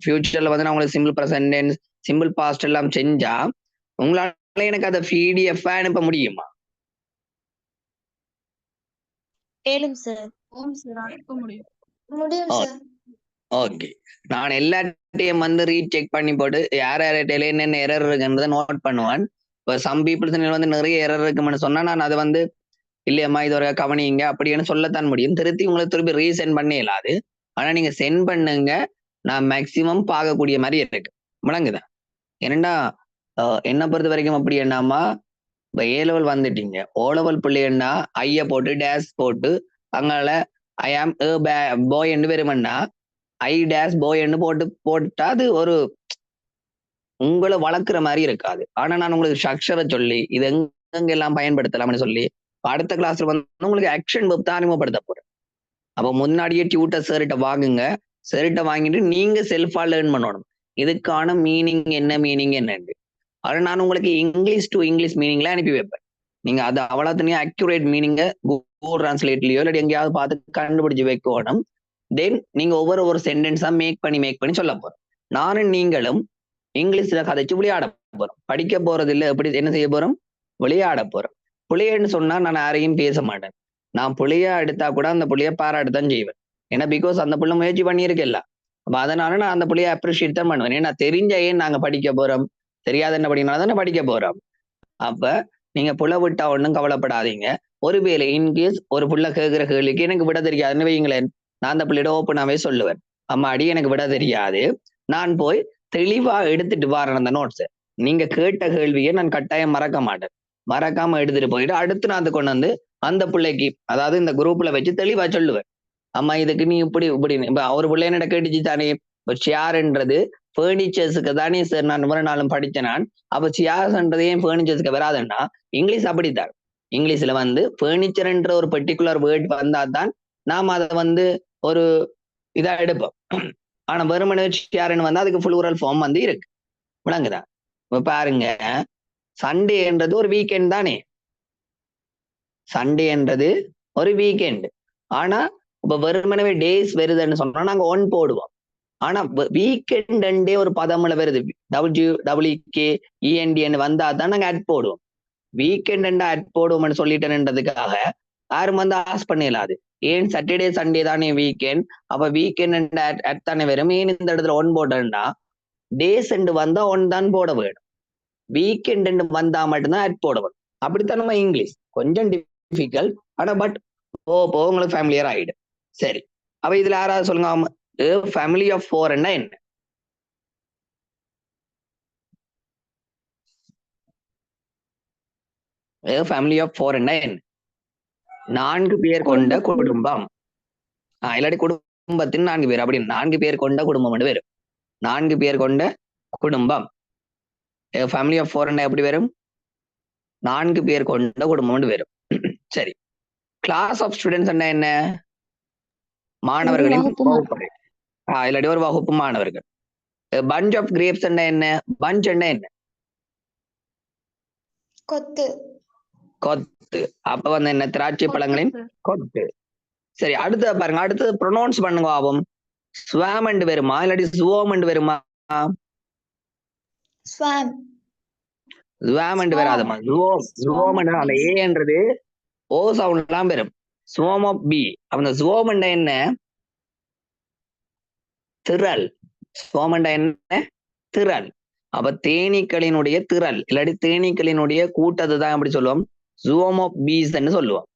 ஃபியூச்சர்ல வந்து நான் உங்களுக்கு simple present tense, simple past எல்லாம் செஞ்சா உங்களால எனக்கு அதை PDF அனுப்ப முடியுமா? சார். அனுப்ப முடியும். முடியும் சார். ஓகே, நான் எல்லாத்தையும் வந்து ரீசெக் பண்ணி போட்டு யார் யார்கிட்ட என்னென்ன எரர் இருக்குன்றதை நோட் பண்ணுவேன். இப்போ சம் பீப்புள்ஸ் வந்து நிறைய எரர் இருக்குன்னு சொன்னா நான் அதை வந்து இல்லையம்மா இது ஒரு கவனிங்க அப்படின்னு சொல்லத்தான் முடியும். உங்களுக்கு திருப்பி ரீசென்ட் பண்ண இயலாது. ஆனா நீங்க சென்ட் பண்ணுங்க, நான் மேக்சிமம் பார்க்கக்கூடிய மாதிரி இருக்கு. முழங்குதா? ஏன்னா என்ன பொறுத்த வரைக்கும் அப்படி என்னமா இப்போ A level வந்துட்டீங்க, O level பிள்ளைன்னா ஐய போட்டு டேஷ் போட்டு அங்கால ஐ ஆம் பாய் என்று வருமன்னா ஐ டேஷ் பாய் என்று போட்டா அது ஒரு உங்களை வளர்க்குற மாதிரி இருக்காது. ஆனா நான் உங்களுக்கு ஸ்ட்ரக்சரை சொல்லி இது எங்கெல்லாம் பயன்படுத்தலாம்னு சொல்லி அடுத்த கிளாஸ்ல வந்து உங்களுக்கு ஆக்ஷன் வெப் தான் அறிமுகப்படுத்த போறேன். அப்போ முன்னாடியே டியூட்டர் சார்கிட்ட வாங்குங்க. சார்கிட்ட வாங்கிட்டு நீங்க செல்ஃபா லேர்ன் பண்ணணும். இதுக்கான மீனிங் என்னன்னு. அதை நான் உங்களுக்கு இங்கிலீஷ் டு இங்கிலீஷ் மீனிங்ல அனுப்பி வைப்பேன். நீங்க அது அவ்வளோத்தனையும் அக்யூரேட் மீனிங்க கூகுள் டிரான்ஸ்லேட்லயோ இல்லாட்டி எங்கேயாவது பார்த்து கண்டுபிடிச்சு வைக்கணும். தென் நீங்க ஒவ்வொரு சென்டென்ஸா மேக் பண்ணி சொல்ல போறோம். நானும் நீங்களும் இங்கிலீஷ்ல கதைச்சு விளையாட போறோம். படிக்க போறது இல்லை, எப்படி என்ன செய்ய போறோம்? விளையாட போறோம். பிள்ளைன்னு சொன்னா நான் யாரையும் பேச மாட்டேன். நான் புள்ளையா எடுத்தா கூட அந்த புள்ளைய பாராட்டுதான் செய்வேன். ஏன்னா பிகாஸ் அந்த புள்ள முயற்சி பண்ணியிருக்கல. அப்ப அதனால நான் அந்த புள்ளைய அப்ரிஷியேட் தான் பண்ணுவேன். ஏன்னா தெரிஞ்ச ஏன் நாங்க படிக்க போறோம், தெரியாத என்ன படினாலும் தானே படிக்க போறோம். அப்ப நீங்க புள்ள விட்டா ஒன்றும் கவலைப்படாதீங்க. ஒருவேளை இன்கேஸ் ஒரு புள்ள கேட்கிற கேள்விக்கு எனக்கு விட தெரியாதுன்னு வைங்களேன், நான் அந்த பிள்ளையோட ஓப்பனாவே சொல்லுவேன், அம்மா அடி எனக்கு விட தெரியாது, நான் போய் தெளிவா எடுத்துட்டு வரேன் அந்த நோட்ஸ். நீங்க கேட்ட கேள்வியை நான் கட்டாயம் மறக்க மாட்டேன். மறக்காம எடுத்துட்டு போயிட்டு அடுத்து நான் அதை கொண்டு வந்து அந்த பிள்ளைக்கு, அதாவது இந்த குரூப்ல வச்சு தெளிவா சொல்லுவேன். அம்மா இதுக்கு நீ இப்படி இப்ப அவர் பிள்ளைனிட கேட்டுச்சு தானே. இப்போ ஷேர்ன்றது ஃபர்னிச்சர்ஸுக்கு தானே சார் நான் முறை நாளும் படித்தேன் நான். அப்ப ஷேர்ஸ்ன்றது ஏன் ஃபர்னிச்சர்ஸ்க்கு வராதுன்னா இங்கிலீஷ் அப்படித்தான். இங்கிலீஷ்ல வந்து ஃபர்னிச்சர்ன்ற ஒரு பர்டிகுலர் வேர்ட் வந்தா தான் நாம் அதை வந்து ஒரு இதா எடுப்போம். ஆனா வெறுமனே ஷேர்னு வந்து அதுக்கு ஃபுல் ஃபார்ம் வந்து இருக்கு. விளங்குதா? இப்ப பாருங்க, சண்டேன்றது ஒரு வீக்கெண்ட் தானே. சண்டேன்றது ஒரு வீக்கெண்ட். ஆனா இப்ப வெறுமனவே டேஸ் வருதுன்னு சொன்னா நாங்க ஒன் போடுவோம். ஆனா வீக்கெண்ட் ஒரு பதம்ல வருது, WWKEND வந்தா தான் நாங்க அட் போடுவோம். வீக்கெண்ட் அட் போடுவோம்னு சொல்லிட்டேன்றதுக்காக யாரும் வந்து ஆஸ் பண்ணிடலாது. ஏன் சாட்டர்டே சண்டே தானே வீக்கெண்ட், அப்ப வீக்கெண்ட் அட் தானே வரும். ஏன் இந்த இடத்துல ஒன் போட்டா டேஸ் வந்தா ஒன் தான் போட வேணும். வீக்கெண்ட் வந்தா மட்டும்தான் அட் போட வேணும். அப்படித்தான் நம்ம இங்கிலீஷ் கொஞ்சம் டிஃபிகல்ட். ஆனா பட் போ உங்களுக்கு ஃபேமிலியர் ஆயிடும். சரி, அப்ப இதுல யாராவது சொல்லுங்க, ஃபேமிலி ஆஃப் 4 என்ன? ஃபேமிலி ஆஃப் 4 என்ன? 4 பேர் கொண்ட குடும்பம். இல்லாட்டி குடும்பத்தின் 4 பேர், அப்படி 4 பேர் கொண்ட குடும்பம் வரும். 4 பேர் கொண்ட குடும்பம். ஃபேமிலி ஆஃப் 4 என்ன எப்படி வரும்? 4 பேர் கொண்ட குடும்பம் வரும். சரி, கிளாஸ் ஆஃப் ஸ்டூடெண்ட்ஸ் என்ன? மாணவர்களின் வகுப்பறை. இல்லாட்டி ஒரு வகுப்பு மாணவர்கள். பஞ்ச் ஆஃப் கிரேப்ஸ் என்ன? பஞ்ச் என்ன? கொத்து. கொத்து. அப்ப வந்து என்ன? திராட்சை பழங்களின் கொத்து. சரி, அடுத்த பாருங்க, அடுத்தது ப்ரொனவுன்ஸ் பண்ணுங்க ஆகும். ஸ்வாம் வருமா இல்லாட்டி ஸ்வோம் வருமா? ஸ்வாம். ஸ்வாம் வராதமா. ஸ்வோம் அந்த ஏன்றது ஓ சவுண்ட் எல்லாம் வரும். ஸ்வோம் ஆஃப் பி. அந்த ஸ்வோம் என்ன? திரள். ஸ்வோம் என்ன? திரள். அப்ப தேனீக்களினுடைய திரள் இல்லாட்டி தேனீக்களினுடைய கூட்டத்தை தான் எப்படி சொல்லுவோம்? ஸ்வோம் ஆஃப் பீஸ் சொல்லுவோம்.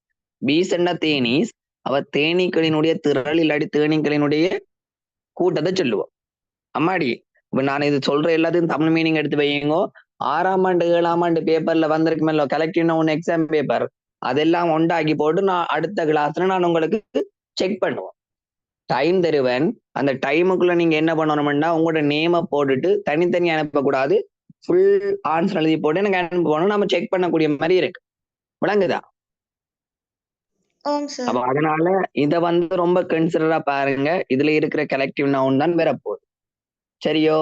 பீஸ் என்ன? தேனீஸ். அவ தேனீக்களினுடைய திரள் இல்லாட்டி தேனீக்களினுடைய கூட்டத்தை சொல்லுவோம். அம்மாடி, இப்ப நான் இது சொல்ற எல்லாத்தையும் தமிழ் மீனிங் எடுத்து வையுங்கோ. 6ஆம் ஆண்டு 7ஆம் ஆண்டு பேப்பர்ல வந்திருக்குமே கலெக்டிவ் ஒன்னு எக்ஸாம் பேப்பர், அதெல்லாம் உண்டாக்கி போட்டு நான் அடுத்த கிளாஸ்ல நான் உங்களுக்கு செக் பண்ணுவோம். டைம் தருவேன். அந்த டைமுக்குள்ள நீங்க என்ன பண்ணணும்னா உங்களோட நேமை போட்டுட்டு தனித்தனி அனுப்பக்கூடாது. ஃபுல் ஆன்சர் எழுதி போட்டு எனக்கு அனுப்பணும். நம்ம செக் பண்ணக்கூடிய மாதிரி இருக்கு. விளங்குதா? அப்ப அதனால இத வந்து ரொம்ப கன்சிடரா பாருங்க. இதுல இருக்கிற கலெக்டிவ் நவுன் தான் வரப்போகுது. சரியோ?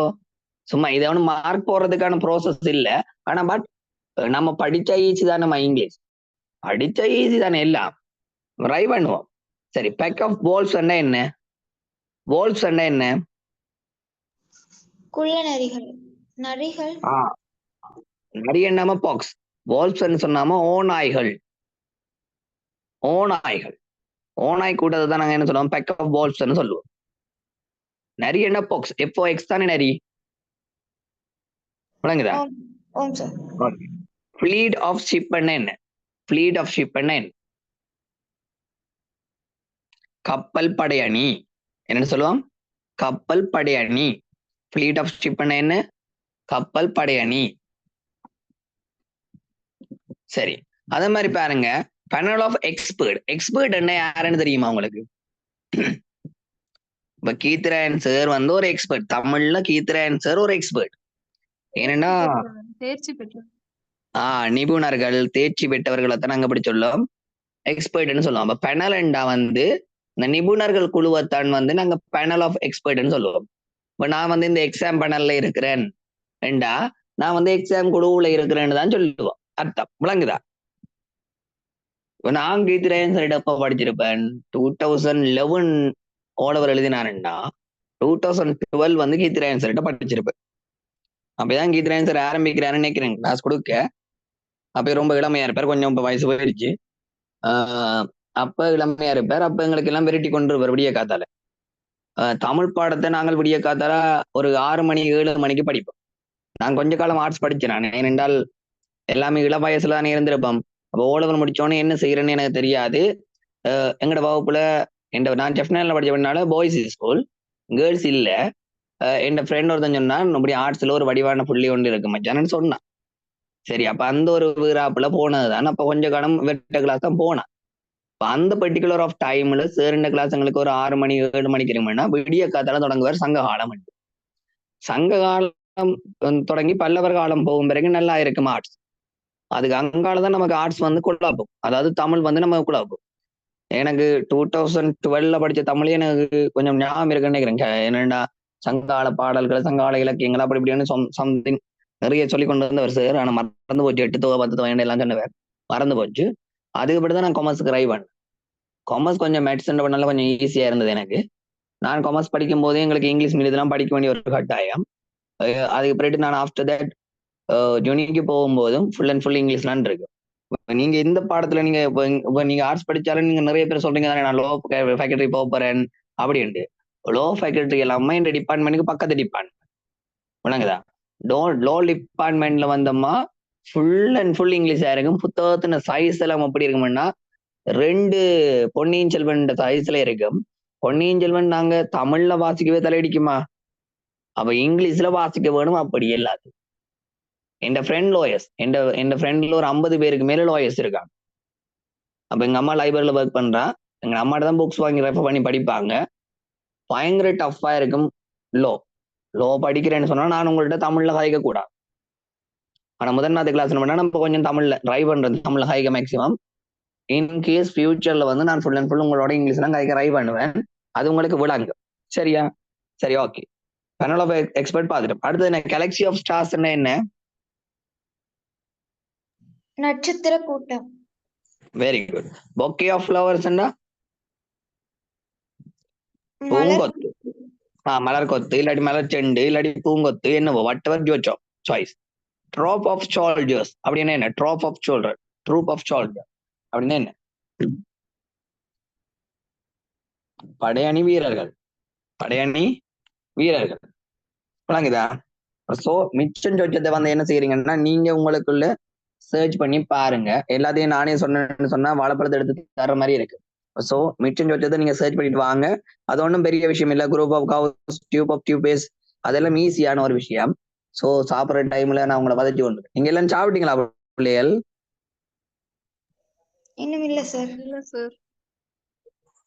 சும்மா இதை ஒன்று மார்க் போடுறதுக்கான ப்ரோசஸ் இல்ல. ஆனா பட் நம்ம படிச்சா ஈஸி தானே. நம்ம இங்கிலீஷ் படிச்சா ஈஸி தானே, எல்லாம் ட்ரை பண்ணுவோம். சரி, பேக் ஆஃப் பால்ஸ் என்ன? வால்ஸ் என்ன? குள்ள நரிகள். நரிகள். நரி என்னாம பாக்ஸ். வால்ஸ் சொன்னாம ஓநாய்கள். ஓநாய்கள். ஓநாய் கூட்டத்தை தான் நாங்க என்ன சொல்லுவோம்? பேக் ஆஃப் வால்ஸ் சொல்லுவோம். நரி என்ன? பாக்ஸ். FOX தானே நரி. விளங்குதா? ஃப்ளீட் ஆஃப் ஷிப் என்ன? ஃப்ளீட் ஆஃப் ஷிப் என்ன? கப்பல் படையணி. என்னன்னு சொல்லுவோம்? கப்பல் படையணி. ஃப்ளீட் ஆஃப் ஷிப் என்ன? கப்பல் படையணி. சரி, அதே மாதிரி பாருங்க, பேனல் ஆஃப் எக்ஸ்பர்ட். எக்ஸ்பர்ட் என்ன யாருன்னு தெரியுமா உங்களுக்கு? இப்ப கீர்த்திராயன் சார் வந்து ஒரு எக்ஸ்பர்ட். தமிழ்ல கீர்த்திராயன் சார் ஒரு எக்ஸ்பர்ட். ஏன்னா தேர்ச்சி பெற்ற நிபுணர்கள், தேர்ச்சி பெற்றவர்களை தான் நாங்க அப்படி சொல்லுவோம் எக்ஸ்பர்ட்னு சொல்லுவோம். அப்ப பெனலண்டா வந்து இந்த நிபுணர்கள் குழுவைத்தான் வந்து நாங்க பேனல் ஆஃப் எக்ஸ்பர்ட்னு சொல்லுவோம். இப்ப நான் வந்து இந்த எக்ஸாம் பேனல்ல இருக்கிறேன் என்றா நான் வந்து எக்ஸாம் குழுவுல இருக்கிறேன்னு தான் சொல்லுவோம் அர்த்தம். விளங்குதா? இப்ப நான் கீர்த்திராயன் சார் எப்ப படிச்சிருப்பேன்? 2011 ஓலவர் எழுதினாருன்னா 2012 வந்து கீர்த்திராயன் சார்கிட்ட படிச்சிருப்பேன். அப்பதான் கீர்த்திராயன் சார் ஆரம்பிக்கிறாருன்னு நினைக்கிறேன் கிளாஸ் கொடுக்க. அப்ப ரொம்ப இளமையா இருப்பார். கொஞ்சம் இப்ப வயசு போயிடுச்சு. அப்ப இளமையா இருப்பார். அப்ப எங்களுக்கு எல்லாம் விரட்டி கொண்டு இருப்பார் விடிய காத்தால. தமிழ் பாடத்தை நாங்கள் விடிய காத்தால ஒரு 6 மணி 7 மணிக்கு படிப்போம். நான் கொஞ்ச காலம் ஆர்ட்ஸ் படிச்சேன். நான் ஏனென்றால் எல்லாமே இள வயசுல தானே இருந்திருப்போம். அப்போ ஓலவர் முடிச்சோன்னே என்ன செய்யறேன்னு எனக்கு தெரியாது. எங்கட வகுப்புல நான் செஃப்னால படிச்சபடினால பாய்ஸ் ஸ்கூல், கேர்ள்ஸ் இல்ல. என் ஃப்ரெண்ட் ஒருத்தன் சொன்னான், இப்படி ஆர்ட்ஸ்ல ஒரு வடிவான புள்ளி ஒன்று இருக்கு மச்சான்னு சொன்னான். சரி, அப்ப அந்த ஒரு வீராப்புல போனதுதான். அப்ப கொஞ்ச காலம் வெட்ட கிளாஸ் தான் போனான். அந்த பர்டிகுலர் ஆஃப் டைம்ல சார் இந்த கிளாஸ் எங்களுக்கு ஒரு 6 மணி 7 மணிக்கு இருக்குன்னா விடிய காத்தால தொடங்குவார் சங்ககாலம். சங்ககாலம் தொடங்கி பல்லவர் காலம் போகும் பிறகு நல்லா இருக்கும் ஆர்ட்ஸ். அதுக்கு அங்காலதான் நமக்கு ஆர்ட்ஸ் வந்து குழப்பம், அதாவது தமிழ் வந்து நம்ம குழப்பம். எனக்கு 2012 படிச்ச தமிழே எனக்கு கொஞ்சம் ஞாபகம் இருக்குன்னு நினைக்கிறேன். என்னடா சங்கால பாடல்கள் சங்கால இலக்கியங்கள் அப்படி இப்படின்னு சம்திங் நிறைய சொல்லி கொண்டு வந்தவர் சார். ஆனா மறந்து போச்சு, 8 தொகை 10 தொகை எல்லாம் சொன்னவர் மறந்து போச்சு. அதுக்குப்படிதான் நான் காமர்ஸுக்கு ட்ரை பண்ணேன். காமர்ஸ் கொஞ்சம் மேத்ஸ் பண்ணால கொஞ்சம் ஈஸியா இருந்தது எனக்கு. நான் காமர்ஸ் படிக்கும் போதே எங்களுக்கு இங்கிலீஷ் மீடியத்தெல்லாம் படிக்க வேண்டிய ஒரு கட்டாயம். அதுக்கு பிறகு நான் ஆஃப்டர் தட் யூனிக்கு போகும்போதும் ஃபுல் அண்ட் ஃபுல் இங்கிலீஷ்லாம் இருக்கு. நீங்க இந்த பாடத்துல நீங்க இப்ப நீங்க ஆர்ட்ஸ் படிச்சாலும் நீங்க நிறைய பேர் சொல்றீங்க தானே நான் லோ ஃபேக்கல்டி போக போறேன் அப்படின்ட்டு. லோ ஃபேக்கல்டி எல்லாமே இந்த டிபார்ட்மெண்ட்டுக்கு பக்கத்து டிபார்ட்மெண்ட் விளங்குதா. லோ டிபார்ட்மெண்ட்ல வந்தோமா ஃபுல் அண்ட் ஃபுல் இங்கிலீஷா இருக்கும். புத்தகத்தின சைஸ் எல்லாம் எப்படி இருக்கும்னா 2 பொன்னியின் செல்வன் சைஸ்ல இருக்கும். பொன்னியின் செல்வன் நாங்க தமிழ்ல வாசிக்கவே தலையடிக்குமா, அப்ப இங்கிலீஷ்ல வாசிக்க வேணும். அப்படி எல்லாத்துக்கும் என் ஃப்ரெண்ட் லோயர்ஸ், என் ஃப்ரெண்ட்ல ஒரு 50 பேருக்கு மேல லோயர்ஸ் இருக்காங்க. அப்ப எங்க அம்மா லைப்ரரியில ஒர்க் பண்றா. எங்க அம்மாட்ட தான் புக்ஸ் வாங்கி ரெஃபர் பண்ணி படிப்பாங்க. பயங்கர டஃப்பா இருக்கும். லோ படிக்கிறேன்னு சொன்னா நான் உங்கள்கிட்ட தமிழ்ல ஹைக்க கூடாது. ஆனா முதன்மாத கிளாஸ் என்ன பண்ணா நம்ம கொஞ்சம் தமிழ்ல ட்ரை பண்றது, தமிழ்ல ஹைக்க மேக்சிமம். இன்கேஸ் ஃபியூச்சர்ல வந்து நான் ஃபுல் அண்ட் ஃபுல் உங்களோட இங்கிலீஷ்லாம் ஹைக்க ட்ரை பண்ணுவேன். அது உங்களுக்கு விளங்கு. சரியா? சரி, ஓகே. பேனல் ஆஃப் எக்ஸ்பர்ட் பார்த்துட்டோம். அடுத்தது என்ன? கேலக்சி ஆஃப் ஸ்டார்ஸ் என்ன? நட்சத்திர கூட்டம். Very good. Bouquet of flowers பூங்கொத்து. மலர் கொத்து இல்லாட்டி மலர் செண்டு இல்லாட்டி பூங்கொத்து என்னவோ whatever your choice. Drop of soldiers அப்படின்னா என்ன? Drop of soldier, troop of soldier அப்படின்னா என்ன? படையணி வீரர்கள், படையணி வீரர்கள் விளங்குதா? சோ மிச்சம் சொச்சத்தை வந்து என்ன செய்யறீங்கன்னா நீங்க உங்களுக்குள்ள சர்ச் பண்ணி பாருங்க. எல்லாத்தையும் நானே சொன்னேன்னு சொன்னா வாழைப்பழத்தை எடுத்து தர்ற மாதிரி இருக்கு. சோ மிச்சம் சொச்சத்தை நீங்க சர்ச் பண்ணிட்டு வாங்க. அது ஒன்றும் பெரிய விஷயம் இல்லை. Group of cows, tube of tubes அதெல்லாம் ஈஸியான ஒரு விஷயம். சோ சாப்பிட்ற டைம்ல நான் உங்களை பதச்சு கொண்டு. நீங்க எல்லாம் சாப்பிட்டீங்களா பிள்ளைகள்? இன்னும் இல்ல சார். இல்ல சார்.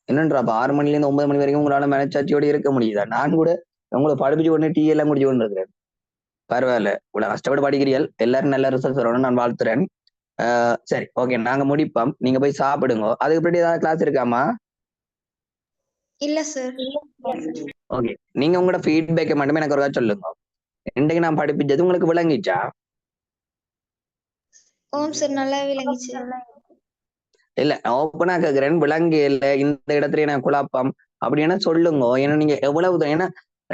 என்னன்றா 6 மணில இருந்து 9 மணி வரைக்கும் உங்களால மனச்சாட்சியோட இருக்க முடியுதா? நான் கூட உங்களை படிப்பிச்சு கொண்டு டீ எல்லாம் குடிச்சு கொண்டு இருக்கிறேன். பரவாயில்ல, இவ்வளவு கஷ்டப்பட்டு படிக்கிறீர்கள். எல்லாரும் நல்ல ரிசல்ட் வரணும்னு நான் வாழ்த்துறேன். சரி, ஓகே, நாங்க முடிப்போம். நீங்க போய் சாப்பிடுங்க. அதுக்கு பின்னாடி ஏதாவது கிளாஸ் இருக்காமா? இல்ல சார். ஓகே, நீங்க உங்களோட ஃபீட்பேக்கை மட்டுமே எனக்கு ஒரு சொல்லுங்க. இன்றைக்கு நான் படிப்பிச்சது உங்களுக்கு விளங்கிச்சா? ஓம் சார், நல்லா விளங்கிச்சு. இல்ல, நான் ஓப்பனா கேக்குறேன். விளங்கு இல்ல இந்த இடத்துல நான் குழப்பம் அப்படின்னா சொல்லுங்க. ஏன்னா நீங்க எவ்வளவு, ஏன்னா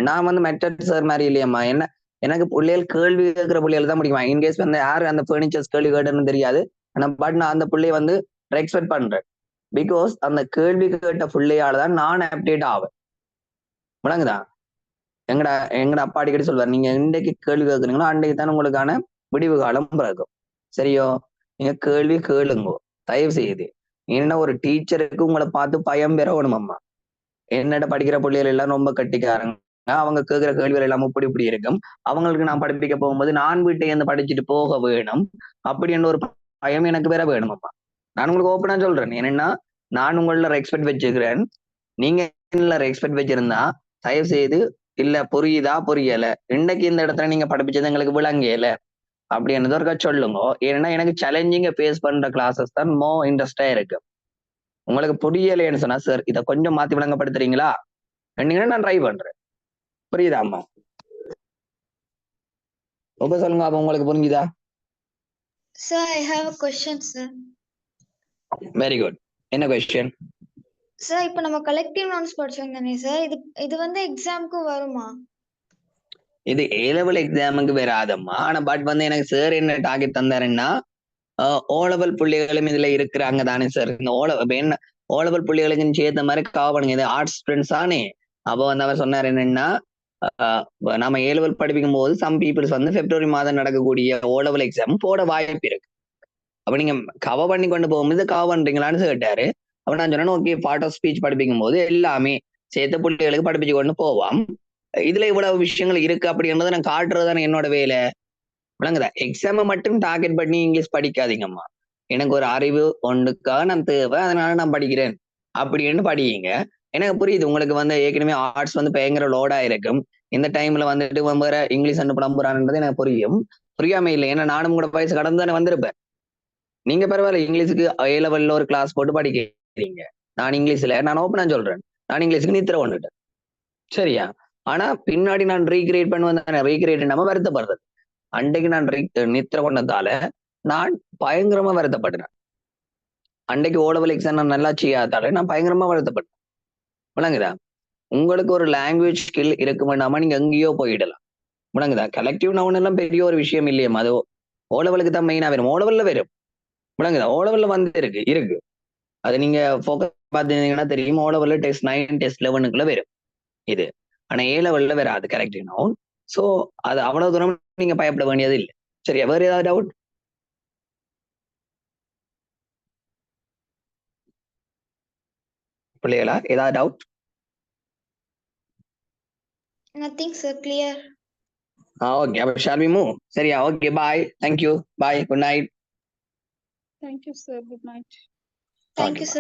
நான் வந்து மெட்டட் சார் மாதிரி இல்லையம்மா. என்ன எனக்கு பிள்ளைகள் கேள்வி கேட்கிற பிள்ளைகள் தான் முடியுமா. இன்கேஸ் வந்து யாரு அந்த ஃபர்னிச்சர்ஸ் கேள்வி கேட்டுன்னு தெரியாது. ஆனா பட் நான் அந்த பிள்ளைய வந்து எக்ஸ்பெக்ட் பண்றேன். பிகாஸ் அந்த கேள்வி கேட்ட பிள்ளையால தான் நான் அப்டேட் ஆவேன். விளங்குதா? எங்கட அப்பா அடிக்கடி சொல்வார், நீங்க இன்றைக்கு கேள்வி கேட்குறீங்களோ அன்றைக்கு தான் உங்களுக்கான விடிவு காலம் பிறக்கும். சரியோ? நீங்க கேள்வி கேளுங்கோ தயவு செய்து. ஏன்னா ஒரு டீச்சருக்கு உங்களை பார்த்து பயம் பெறணும். அம்மா என்னோட படிக்கிற பிள்ளைகள் எல்லாம் ரொம்ப கட்டிக்காரங்க. அவங்க கேட்கிற கேள்விகள் எல்லாம் இப்படி இருக்கும். அவங்களுக்கு நான் படிப்பிக்க போகும்போது நான் வீட்டை இருந்து படிச்சுட்டு போக வேணும் அப்படின்னு ஒரு பயம் எனக்கு வேற வேணும். அம்மா நான் உங்களுக்கு ஓப்பனா சொல்றேன். என்னன்னா நான் உங்கள ரெஸ்பெக்ட் வச்சுக்கிறேன். நீங்க ரெஸ்பெக்ட் வச்சிருந்தா தயவு செய்து இல்ல புரியுதா புரியல, இன்னைக்கு இந்த இடத்துல நீங்க படிப்பிச்சது எங்களுக்கு விளங்கல அப்படின்றத ஒருக்கா சொல்லுங்க. ஏன்னா எனக்கு சேலஞ்சிங்க ஃபேஸ் பண்ற கிளாஸஸ் தான் மோ இன்ட்ரெஸ்டா இருக்கு. உங்களுக்கு புரியலைன்னு சொன்னா சார் இதை கொஞ்சம் மாத்தி விளங்கப்படுத்துறீங்களா நான் ட்ரை பண்றேன். புரியுதா அம்மா? ரொம்ப சொல்லுங்க. அப்ப உங்களுக்கு புரிஞ்சுதா? Sir, I have a question, sir. Very good. என்ன கொஸ்டின்? சார், இப்போ நம்ம கலெக்டிவ் நவுன்ஸ் படிச்சோம் தானே சார், இது வந்து எக்ஸாம்க்கு வருமா? இது ஏ லெவல் எக்ஸாமுக்கு வராதம்மா. ஆனா பட் வந்து எனக்கு சார் என்ன டார்கெட் தந்தாருன்னா ஓ லெவல் புள்ளிகளும் இதுல இருக்கிறாங்க தானே சார். இந்த ஓ லெவல் புள்ளிகளுக்கு சேர்த்த மாதிரி கவர் பண்ணுங்க. இது ஆர்ட்ஸ் ஸ்டூடெண்ட்ஸ் தானே. அப்போ வந்து அவர் சொன்னார் என்னன்னா நம்ம ஏ லெவல் படிப்பிக்கும் போது சம் பீப்புள்ஸ் வந்து பிப்ரவரி மாதம் நடக்கக்கூடிய ஓ லெவல் எக்ஸாம் போட வாய்ப்பு இருக்கு. அப்ப நீங்க கவர் பண்ணி கொண்டு போகும்போது கவர் பண்றீங்களான்னு கேட்டாரு. அப்ப நான் சொன்னேன் ஓகே, பார்ட் ஆஃப் ஸ்பீச் படிப்பிக்கும் போது எல்லாமே சேர்த்த புள்ளிகளுக்கு படிப்பிச்சு கொண்டு போவாம். இதுல இவ்வளவு விஷயங்கள் இருக்கு அப்படின்றத நான் காட்டுறதுதானே என்னோட வேலை. விளங்குதா? எக்ஸாமை மட்டும் டார்கெட் பண்ணி இங்கிலீஷ் படிக்காதீங்கம்மா. எனக்கு ஒரு அறிவு ஒன்றுக்காக நான் தேவை, அதனால நான் படிக்கிறேன் அப்படின்னு படிங்க. எனக்கு புரியுது உங்களுக்கு வந்து ஏற்கனவே ஆர்ட்ஸ் வந்து பயங்கர லோடா இருக்கும். இந்த டைம்ல வந்துட்டு வேற இங்கிலீஷ் அண்டு புலம்புறான்ன்றது எனக்கு புரியும். புரியாம இல்லை, ஏன்னா நானும் கூட வயசு கடந்து தானே வந்திருப்பேன். நீங்க பரவாயில்ல, இங்கிலீஷுக்கு A லெவல்ல ஒரு கிளாஸ் போட்டு படிக்கிறீங்க. நான் இங்கிலீஷ்ல நான் ஓப்பனா சொல்றேன், நான் இங்கிலீஷுக்கு நித்திர கொண்டுட்டேன். சரியா? ஆனா பின்னாடி நான் ரீக்ரியேட் பண்ணுவேன், ரீக்ரியேட் நம்ம வருத்தப்படுறது. அன்றைக்கு நான் நித்திர கொண்டதால நான் பயங்கரமா வருத்தப்பட்டேன். அன்றைக்கு ஓலவல் எக்ஸாம் நான் நல்லா செய்யாதால நான் பயங்கரமா வருத்தப்பட்டேன். விளங்குதா? உங்களுக்கு ஒரு லாங்குவேஜ் ஸ்கில் இருக்கு வேண்டாமா, நீங்க எங்கேயோ போயிடலாம். விளங்குதா? கலெக்டிவ் நவுன் எல்லாம் பெரிய ஒரு விஷயம் இல்லையா, அது ஓலவலுக்கு தான் மெயினா வரும். ஓலவல்ல வரும். விளங்குதா? ஓலவல்ல வந்து இருக்கு. அது நீங்க ஃபோக்கஸ் பார்த்தீங்கன்னா தெரியும். ஓலவல்ல டெஸ்ட் 9 டெஸ்ட் 11க்குள்ள வரும் இது. ஆனா A லெவல்ல வராது கரெக்டிவ் நவுன். சோ அது அவ்வளவு தூரம் நீங்க பயப்பட வேண்டியது இல்லை. சரியா? வேற ஏதாவது டவுட்? பிள்ளைகளா ஏதாவது doubt? Nothing, sir. Clear. Okay, அப்ப ஷால் வி மூவ்? சரியா? Okay, bye, thank you, bye, good night. Thank you, sir. Good night. Thank you, Okay, sir.